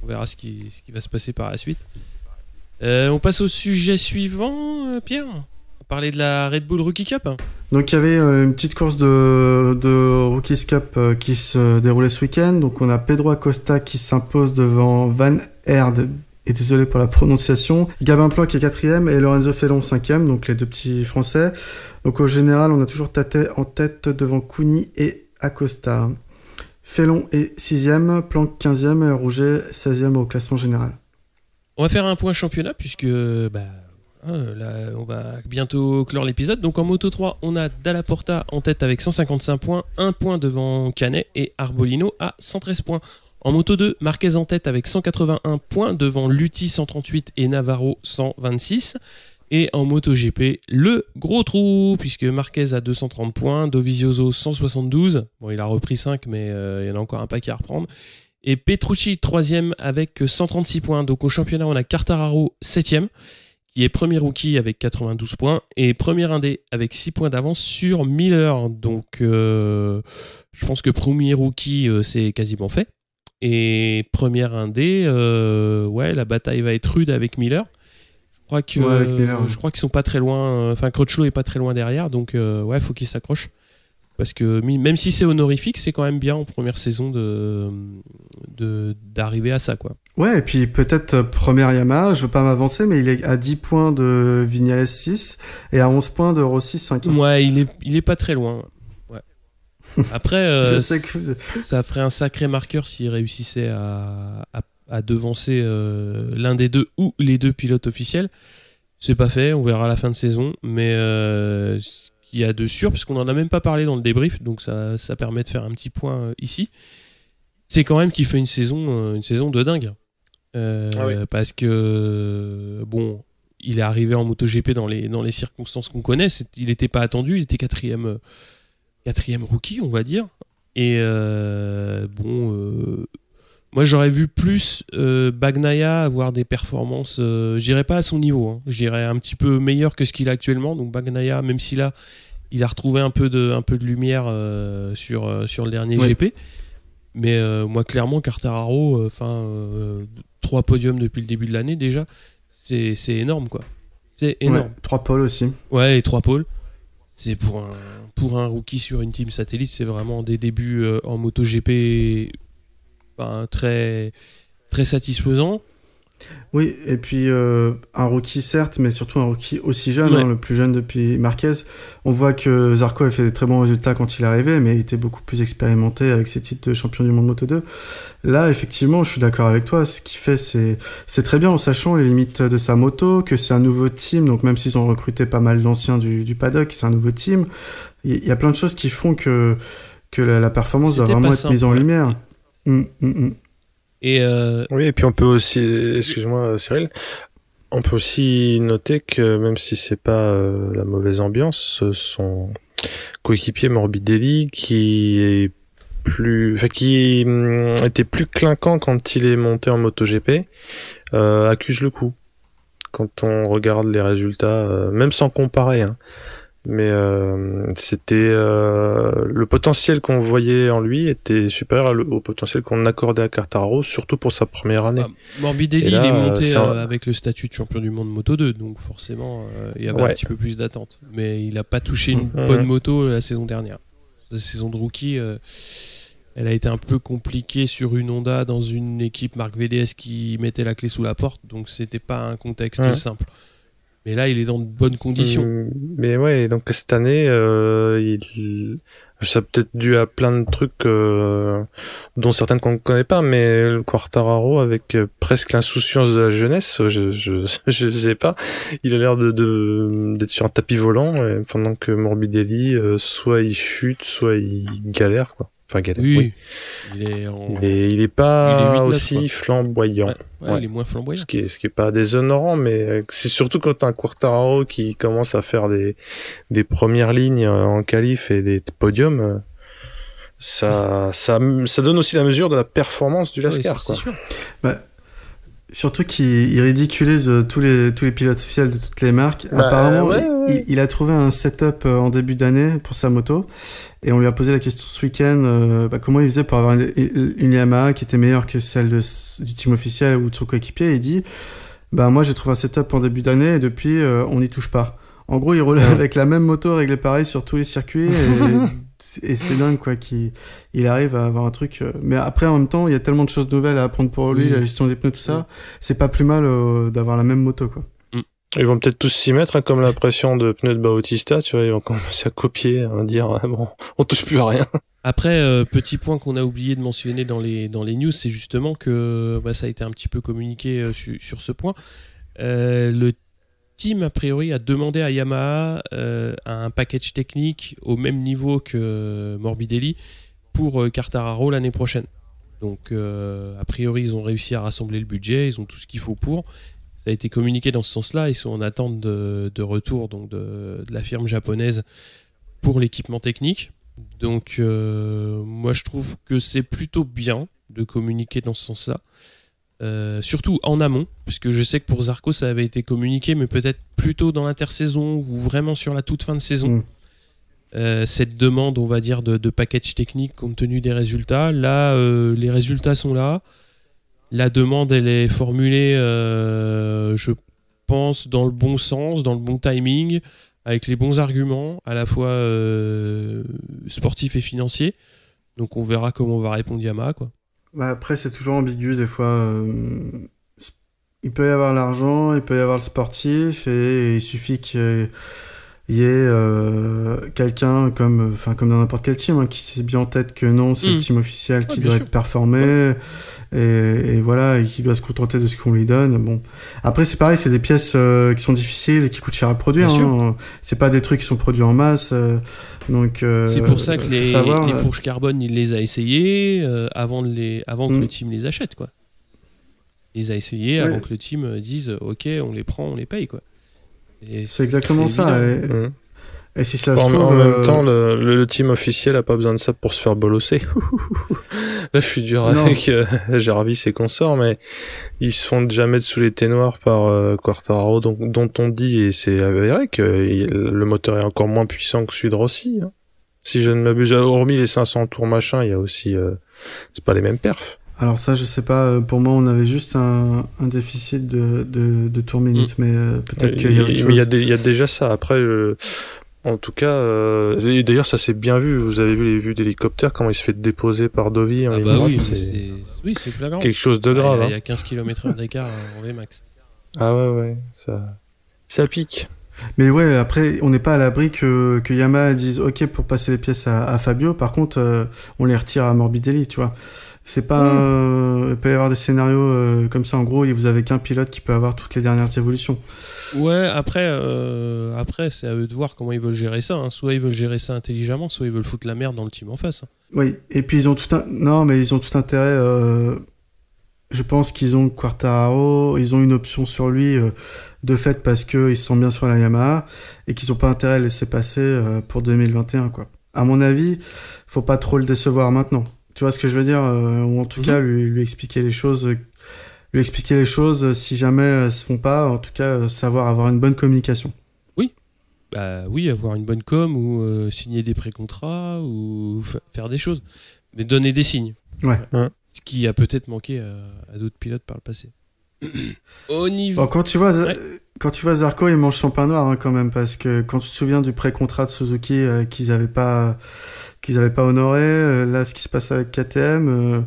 On verra ce qui va se passer par la suite. On passe au sujet suivant, Pierre. On va parler de la Red Bull Rookie Cup. Donc il y avait une petite course de Rookies Cup qui se déroulait ce week-end. Donc on a Pedro Acosta qui s'impose devant Van Aert, et désolé pour la prononciation, Gabin Ploc qui est 4ème et Lorenzo Felon 5ème, donc les deux petits Français. Donc au général on a toujours Tate en tête devant Cougny et Acosta. Felon est 6ème, Ploc 15ème et Rouget 16ème au classement général. On va faire un point championnat puisque Là, on va bientôt clore l'épisode. Donc en Moto 3, on a Dalla Porta en tête avec 155 points, 1 point devant Canet et Arbolino à 113 points. En Moto 2, Marquez en tête avec 181 points devant Lutti 138 et Navarro 126. Et en MotoGP, le gros trou, puisque Marquez a 230 points, Dovizioso 172. Bon, il a repris 5, mais il y en a encore un paquet à reprendre. Et Petrucci 3e avec 136 points. Donc au championnat, on a Quartararo 7e. Qui est premier rookie avec 92 points et premier indé avec 6 points d'avance sur Miller. Donc je pense que premier rookie c'est quasiment fait. Et premier indé, la bataille va être rude avec Miller. Je crois qu'ils sont pas très loin. Enfin, Crutchlow est pas très loin derrière, donc faut qu'il s'accroche. Parce que même si c'est honorifique, c'est quand même bien en première saison d'arriver à ça, quoi. Ouais, et puis peut-être première Yamaha, je veux pas m'avancer, mais il est à 10 points de Vignales 6 et à 11 points de Rossi 5. Ouais, il est pas très loin. Ouais. Après, je sais que ça ferait un sacré marqueur s'il réussissait à devancer l'un des deux ou les deux pilotes officiels. C'est pas fait, on verra à la fin de saison, mais il y a de sûr, parce qu'on en a même pas parlé dans le débrief, donc ça permet de faire un petit point ici. C'est quand même qu'il fait une saison de dingue. Parce que il est arrivé en MotoGP dans les circonstances qu'on connaît. Il n'était pas attendu, il était quatrième rookie, on va dire. Et moi j'aurais vu plus Bagnaia avoir des performances. J'irais pas à son niveau, hein. J'irais un petit peu meilleur que ce qu'il a actuellement. Donc Bagnaia, même si là il a retrouvé un peu de lumière sur le dernier GP. Mais moi clairement Quartararo, 3 podiums depuis le début de l'année déjà, c'est énorme, quoi. C'est énorme. Ouais, 3 pôles aussi. Ouais, et 3 pôles. C'est pour un rookie sur une team satellite, c'est vraiment des débuts en MotoGP très, très satisfaisants. Oui, et puis un rookie certes, mais surtout un rookie aussi jeune, le plus jeune depuis Marquez. On voit que Zarco a fait des très bons résultats quand il est arrivé, mais il était beaucoup plus expérimenté avec ses titres de champion du monde Moto 2. Là, effectivement, je suis d'accord avec toi, ce qu'il fait, c'est très bien en sachant les limites de sa moto, que c'est un nouveau team, donc même s'ils ont recruté pas mal d'anciens du paddock, c'est un nouveau team. Il y a plein de choses qui font que la performance doit vraiment être mise en lumière. Oui, et puis on peut aussi, excuse-moi Cyril, on peut aussi noter que même si c'est pas la mauvaise ambiance, son coéquipier Morbidelli qui était plus clinquant quand il est monté en MotoGP, accuse le coup. Quand on regarde les résultats, même sans comparer, hein. Mais c'était le potentiel qu'on voyait en lui était supérieur au potentiel qu'on accordait à Quartararo, surtout pour sa première année. Morbidelli, il est monté avec le statut de champion du monde Moto 2, donc forcément il y avait un petit peu plus d'attente. Mais il n'a pas touché une bonne moto la saison dernière. La saison de rookie, elle a été un peu compliquée sur une Honda dans une équipe Marc VDS qui mettait la clé sous la porte, donc c'était pas un contexte simple. Mais là, il est dans de bonnes conditions. Mais ouais, donc cette année, ça a peut-être dû à plein de trucs dont certaines qu'on ne connaît pas, mais le Quartararo, avec presque l'insouciance de la jeunesse, je sais pas, il a l'air d'être sur un tapis volant, pendant que Morbidelli, soit il chute, soit il galère, quoi. Enfin, galère, oui. Il est pas aussi flamboyant. Ouais, il est moins flamboyant. Ce qui est pas déshonorant, mais c'est surtout quand t'as un Quartararo qui commence à faire des premières lignes en qualif et des podiums, ça donne aussi la mesure de la performance du Lascar, quoi. C'est sûr. Surtout qu'il ridiculise tous les pilotes officiels de toutes les marques. Apparemment, il a trouvé un setup en début d'année pour sa moto et on lui a posé la question ce week-end comment il faisait pour avoir une Yamaha qui était meilleure que celle du team officiel ou de son coéquipier. Et il dit moi j'ai trouvé un setup en début d'année et depuis on n'y touche pas. En gros, il roule avec la même moto réglée pareil sur tous les circuits et c'est dingue quoi qu'il arrive à avoir un truc. Mais après, en même temps, il y a tellement de choses nouvelles à apprendre pour lui, la gestion des pneus, tout ça. C'est pas plus mal d'avoir la même moto, quoi. Ils vont peut-être tous s'y mettre, hein, comme la pression de pneus de Bautista, tu vois, ils vont commencer à copier, à dire on touche plus à rien. Après, petit point qu'on a oublié de mentionner dans les news, c'est justement que ça a été un petit peu communiqué sur ce point. Le team, a priori, a demandé à Yamaha un package technique au même niveau que Morbidelli pour Quartararo l'année prochaine. Donc, a priori, ils ont réussi à rassembler le budget, ils ont tout ce qu'il faut pour. Ça a été communiqué dans ce sens-là, ils sont en attente de retour donc de la firme japonaise pour l'équipement technique. Donc, moi, je trouve que c'est plutôt bien de communiquer dans ce sens-là. Surtout en amont, puisque je sais que pour Zarco ça avait été communiqué, mais peut-être plutôt dans l'intersaison ou vraiment sur la toute fin de saison. Cette demande, on va dire, de package technique compte tenu des résultats. Là, les résultats sont là. La demande, elle est formulée, je pense, dans le bon sens, dans le bon timing, avec les bons arguments, à la fois sportifs et financiers. Donc on verra comment va répondre Yamaha, quoi. Bah après, c'est toujours ambigu des fois. Il peut y avoir l'argent, il peut y avoir le sportif, et il suffit qu'il y ait quelqu'un comme dans n'importe quel team qui sait bien en tête que non, c'est le team officiel qui doit être performé, et voilà, et qui doit se contenter de ce qu'on lui donne. Bon, après c'est pareil, c'est des pièces qui sont difficiles et qui coûtent cher à produire. C'est pas des trucs qui sont produits en masse, donc c'est pour ça que les fourches carbone, il les a essayées avant que le team les achète, quoi. Il les a essayées avant que le team dise ok, on les prend, on les paye, quoi. Et c'est exactement ça. Et si ça se trouve, en même temps, le team officiel a pas besoin de ça pour se faire bolosser. Là, je suis dur avec Jarvis et consorts, mais ils se font déjà mettre sous les ténoirs par Quartararo, dont on dit, et c'est avéré, que le moteur est encore moins puissant que celui de Rossi. Hein. Si je ne m'abuse, hormis les 500 tours machin, il y a aussi... c'est pas les mêmes perfs. Alors ça, je sais pas. Pour moi, on avait juste un déficit de tours minutes, mais peut-être qu'il y a autre chose. Mais il y a déjà ça. Après, en tout cas, d'ailleurs, ça s'est bien vu. Vous avez vu les vues d'hélicoptère, comment il se fait déposer par Dovi. C'est flagrant. Quelque chose de grave. Il y a 15 km/h d'écart en Vmax. Ah ouais, ça pique. Mais ouais, après, on n'est pas à l'abri que Yamaha dise ok pour passer les pièces à Fabio. Par contre, on les retire à Morbidelli, tu vois. C'est pas, il peut y avoir des scénarios comme ça. En gros, vous avez qu'un pilote qui peut avoir toutes les dernières évolutions. Ouais, après, c'est à eux de voir comment ils veulent gérer ça. Hein. Soit ils veulent gérer ça intelligemment, soit ils veulent foutre la merde dans le team en face. Hein. Oui, et puis ils ont tout intérêt. Je pense qu'ils ont Quartararo, ils ont une option sur lui de fait parce qu'ils se sentent bien sur la Yamaha et qu'ils n'ont pas intérêt à le laisser passer pour 2021, quoi. À mon avis, faut pas trop le décevoir maintenant. Tu vois ce que je veux dire, ou en tout cas lui expliquer les choses. Lui expliquer les choses si jamais elles se font pas. En tout cas, avoir une bonne communication. Oui, avoir une bonne com ou signer des pré-contrats ou faire des choses, mais donner des signes. Ouais. Ce qui a peut-être manqué à d'autres pilotes par le passé. Au niveau... Bon, quand tu vois Zarco, il mange champagne noir quand même, parce que quand tu te souviens du pré-contrat de Suzuki qu'ils avaient pas honoré, là ce qui se passe avec KTM,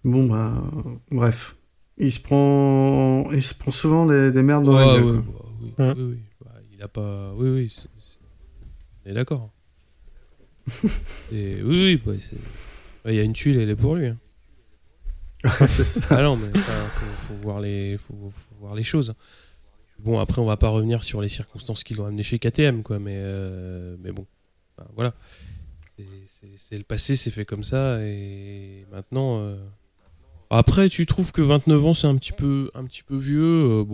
bref, il se prend souvent des merdes dans la gueule. Oui. Il a pas, on est d'accord. Il y a une tuile, elle est pour lui. Hein. C'est ça. Ah non, mais faut voir les choses. Bon, après, on va pas revenir sur les circonstances qui l'ont amené chez KTM, quoi. Mais bon, voilà. C'est le passé, c'est fait comme ça, et maintenant. Après, tu trouves que 29 ans, c'est un petit peu vieux.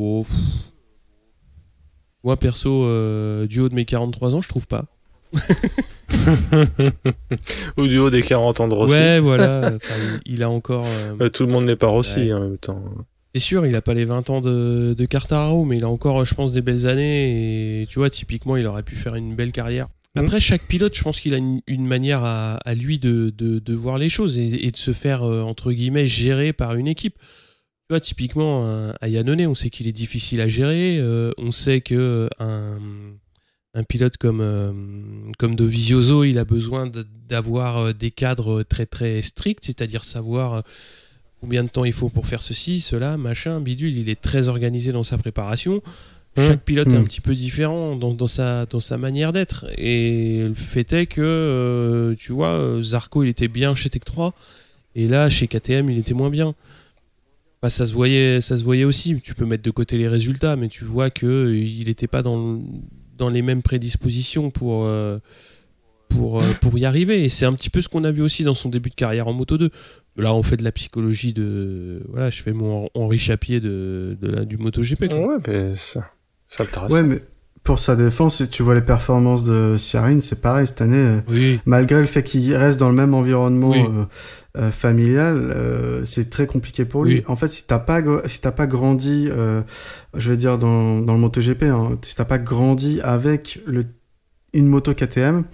Moi, perso, du haut de mes 43 ans, je trouve pas. Ou du haut des 40 ans de Rossi. Ouais, voilà. Il a encore... tout le monde n'est pas Rossi en même temps. C'est sûr, il a pas les 20 ans de Quartararo, mais il a encore, je pense, des belles années. Et tu vois, typiquement, il aurait pu faire une belle carrière. Après, chaque pilote, je pense qu'il a une manière à lui de voir les choses et de se faire, entre guillemets, gérer par une équipe. Tu vois, typiquement, à Iannone, on sait qu'il est difficile à gérer. On sait que un pilote comme Dovizioso, il a besoin d'avoir des cadres très très stricts, c'est-à-dire savoir combien de temps il faut pour faire ceci, cela, machin, bidule. Il est très organisé dans sa préparation. Chaque pilote est un petit peu différent dans sa manière d'être. Et le fait est que, tu vois, Zarco, il était bien chez Tech 3, et là, chez KTM, il était moins bien. Bah, ça se voyait aussi. Tu peux mettre de côté les résultats, mais tu vois que il n'était pas dans les mêmes prédispositions pour y arriver. Et c'est un petit peu ce qu'on a vu aussi dans son début de carrière en Moto 2. Là, on fait de la psychologie de... Voilà, je fais mon Henri Chapier du MotoGP. Quoi. Ouais, mais ça intéresse. Ouais, mais pour sa défense, si tu vois les performances de Ciarine, c'est pareil cette année. Oui. Malgré le fait qu'il reste dans le même environnement Oui. familial, c'est très compliqué pour lui. Oui. En fait, si t'as pas grandi, je vais dire dans le MotoGP, hein, si t'as pas grandi avec une moto KTM,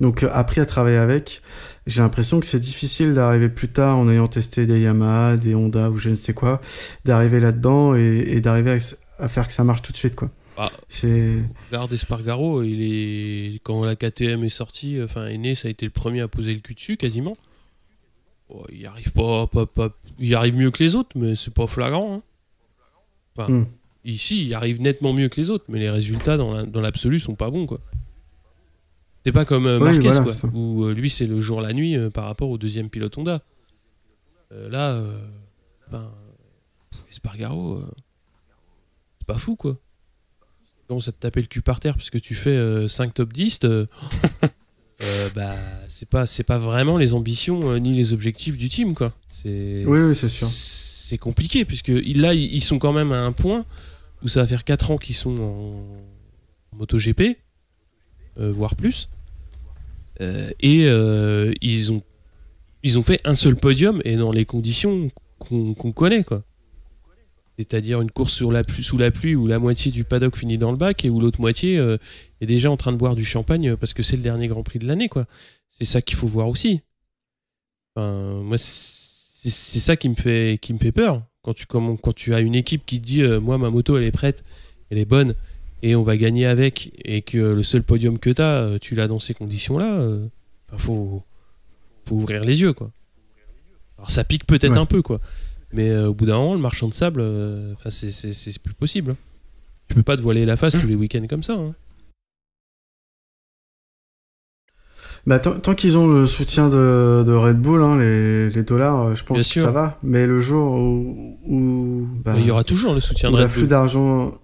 donc appris à travailler avec, j'ai l'impression que c'est difficile d'arriver plus tard en ayant testé des Yamaha, des Honda ou je ne sais quoi, d'arriver là-dedans et d'arriver à faire que ça marche tout de suite, quoi. Ah. C'est... Regarde Espargaro, quand la KTM est sortie, est né, ça a été le premier à poser le cul dessus quasiment. Oh, il arrive pas, il arrive mieux que les autres, mais c'est pas flagrant. Hein. Ici, il arrive nettement mieux que les autres, mais les résultats dans l'absolu sont pas bons, quoi. C'est pas comme Marquez, voilà, quoi, où lui c'est le jour la nuit par rapport au deuxième pilote Honda. Espargaro, c'est pas fou, quoi. Quand ça te taper le cul par terre parce que tu fais 5 top 10, c'est pas vraiment les ambitions ni les objectifs du team, quoi. Oui, c'est sûr. C'est compliqué puisque là ils sont quand même à un point où ça va faire 4 ans qu'ils sont en MotoGP, voire plus, et ils ont fait un seul podium et dans les conditions qu'on connaît, quoi. C'est-à-dire une course sous la pluie où la moitié du paddock finit dans le bac et où l'autre moitié est déjà en train de boire du champagne parce que c'est le dernier Grand Prix de l'année, quoi. C'est ça qu'il faut voir aussi. Moi, c'est ça qui me fait peur. Quand tu as une équipe qui te dit moi, ma moto, elle est prête, elle est bonne et on va gagner avec, et que le seul podium que tu l'as dans ces conditions-là, faut ouvrir les yeux, quoi. Alors ça pique peut-être un peu, quoi. Mais au bout d'un moment, le marchand de sable, c'est plus possible. Tu peux pas te voiler la face tous les week-ends comme ça. Hein. Bah, tant qu'ils ont le soutien de Red Bull, hein, les dollars, je pense Bien que sûr. ça va. Mais le jour où Il y aura toujours le soutien de Red l'afflux Bull. d'argent,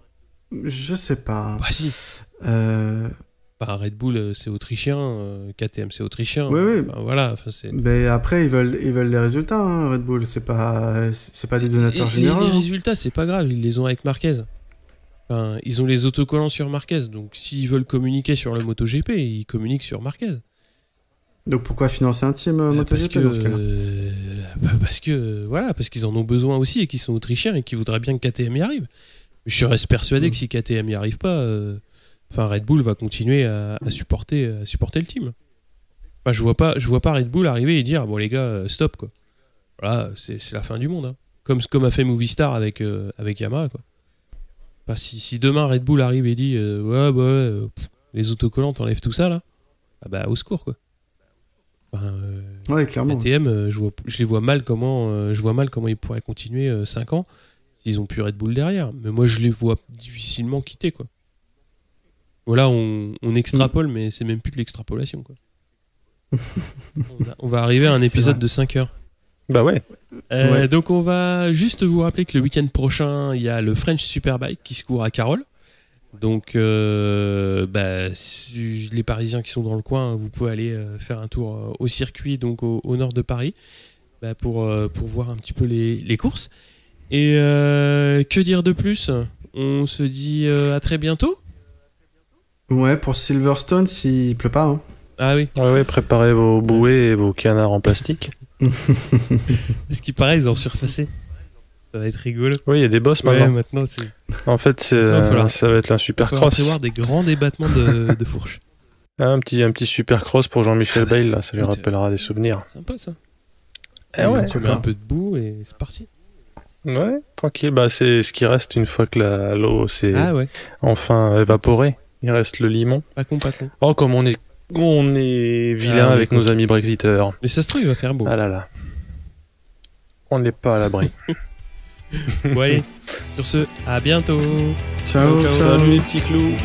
je sais pas. Bah si. Red Bull, c'est autrichien, KTM, c'est autrichien. Oui. Voilà. C'est... Mais après, ils veulent les résultats, hein, Red Bull. C'est pas des donateurs généraux. Les résultats, c'est pas grave, ils les ont avec Marquez. Ils ont les autocollants sur Marquez. Donc s'ils veulent communiquer sur le MotoGP, ils communiquent sur Marquez. Donc pourquoi financer un team MotoGP dans ce cas-là ? Parce qu'ils en ont besoin aussi et qu'ils sont autrichiens et qu'ils voudraient bien que KTM y arrive. Je reste persuadé que si KTM n'y arrive pas, Red Bull va continuer à supporter le team. Je vois pas Red Bull arriver et dire bon les gars, stop, quoi. Voilà, c'est la fin du monde. Hein. Comme a fait Movistar avec Yamaha, quoi. Si demain Red Bull arrive et dit les autocollants, t'enlèves tout ça là, au secours, quoi. Ouais, clairement. KTM, je vois mal comment ils pourraient continuer 5 ans s'ils ont plus Red Bull derrière. Mais moi, je les vois difficilement quitter, quoi. Voilà, on extrapole, mais c'est même plus de l'extrapolation, quoi. on va arriver à un épisode de 5 heures. Bah ouais. Donc on va juste vous rappeler que le week-end prochain, il y a le French Superbike qui se court à Carole. Donc les Parisiens qui sont dans le coin, vous pouvez aller faire un tour au circuit, donc au nord de Paris, pour voir un petit peu les courses. Et que dire de plus ? On se dit à très bientôt. Ouais, pour Silverstone, s'il pleut pas. Hein. Ah oui. Ouais, préparez vos bouées et vos canards en plastique. Parce qu'il paraît, ils ont surfacé. Ça va être rigolo. Oui, il y a des bosses Ouais, maintenant. maintenant c'est... En fait, ça va être un super Il va falloir cross. prévoir des grands débattements de fourche. Un petit super cross pour Jean-Michel Bayle, là, ça lui rappellera des souvenirs. Sympa ça. Ouais, Tu mets un peu de boue et c'est parti. Ouais, tranquille. C'est ce qui reste une fois que l'eau s'est enfin évaporée. Il reste le limon. Pas con. Oh, comme on est vilain avec nos amis brexiteurs. Mais ça se trouve, il va faire beau. Ah là là. On n'est pas à l'abri. Bon allez, sur ce, à bientôt. Ciao. Salut les petits clous.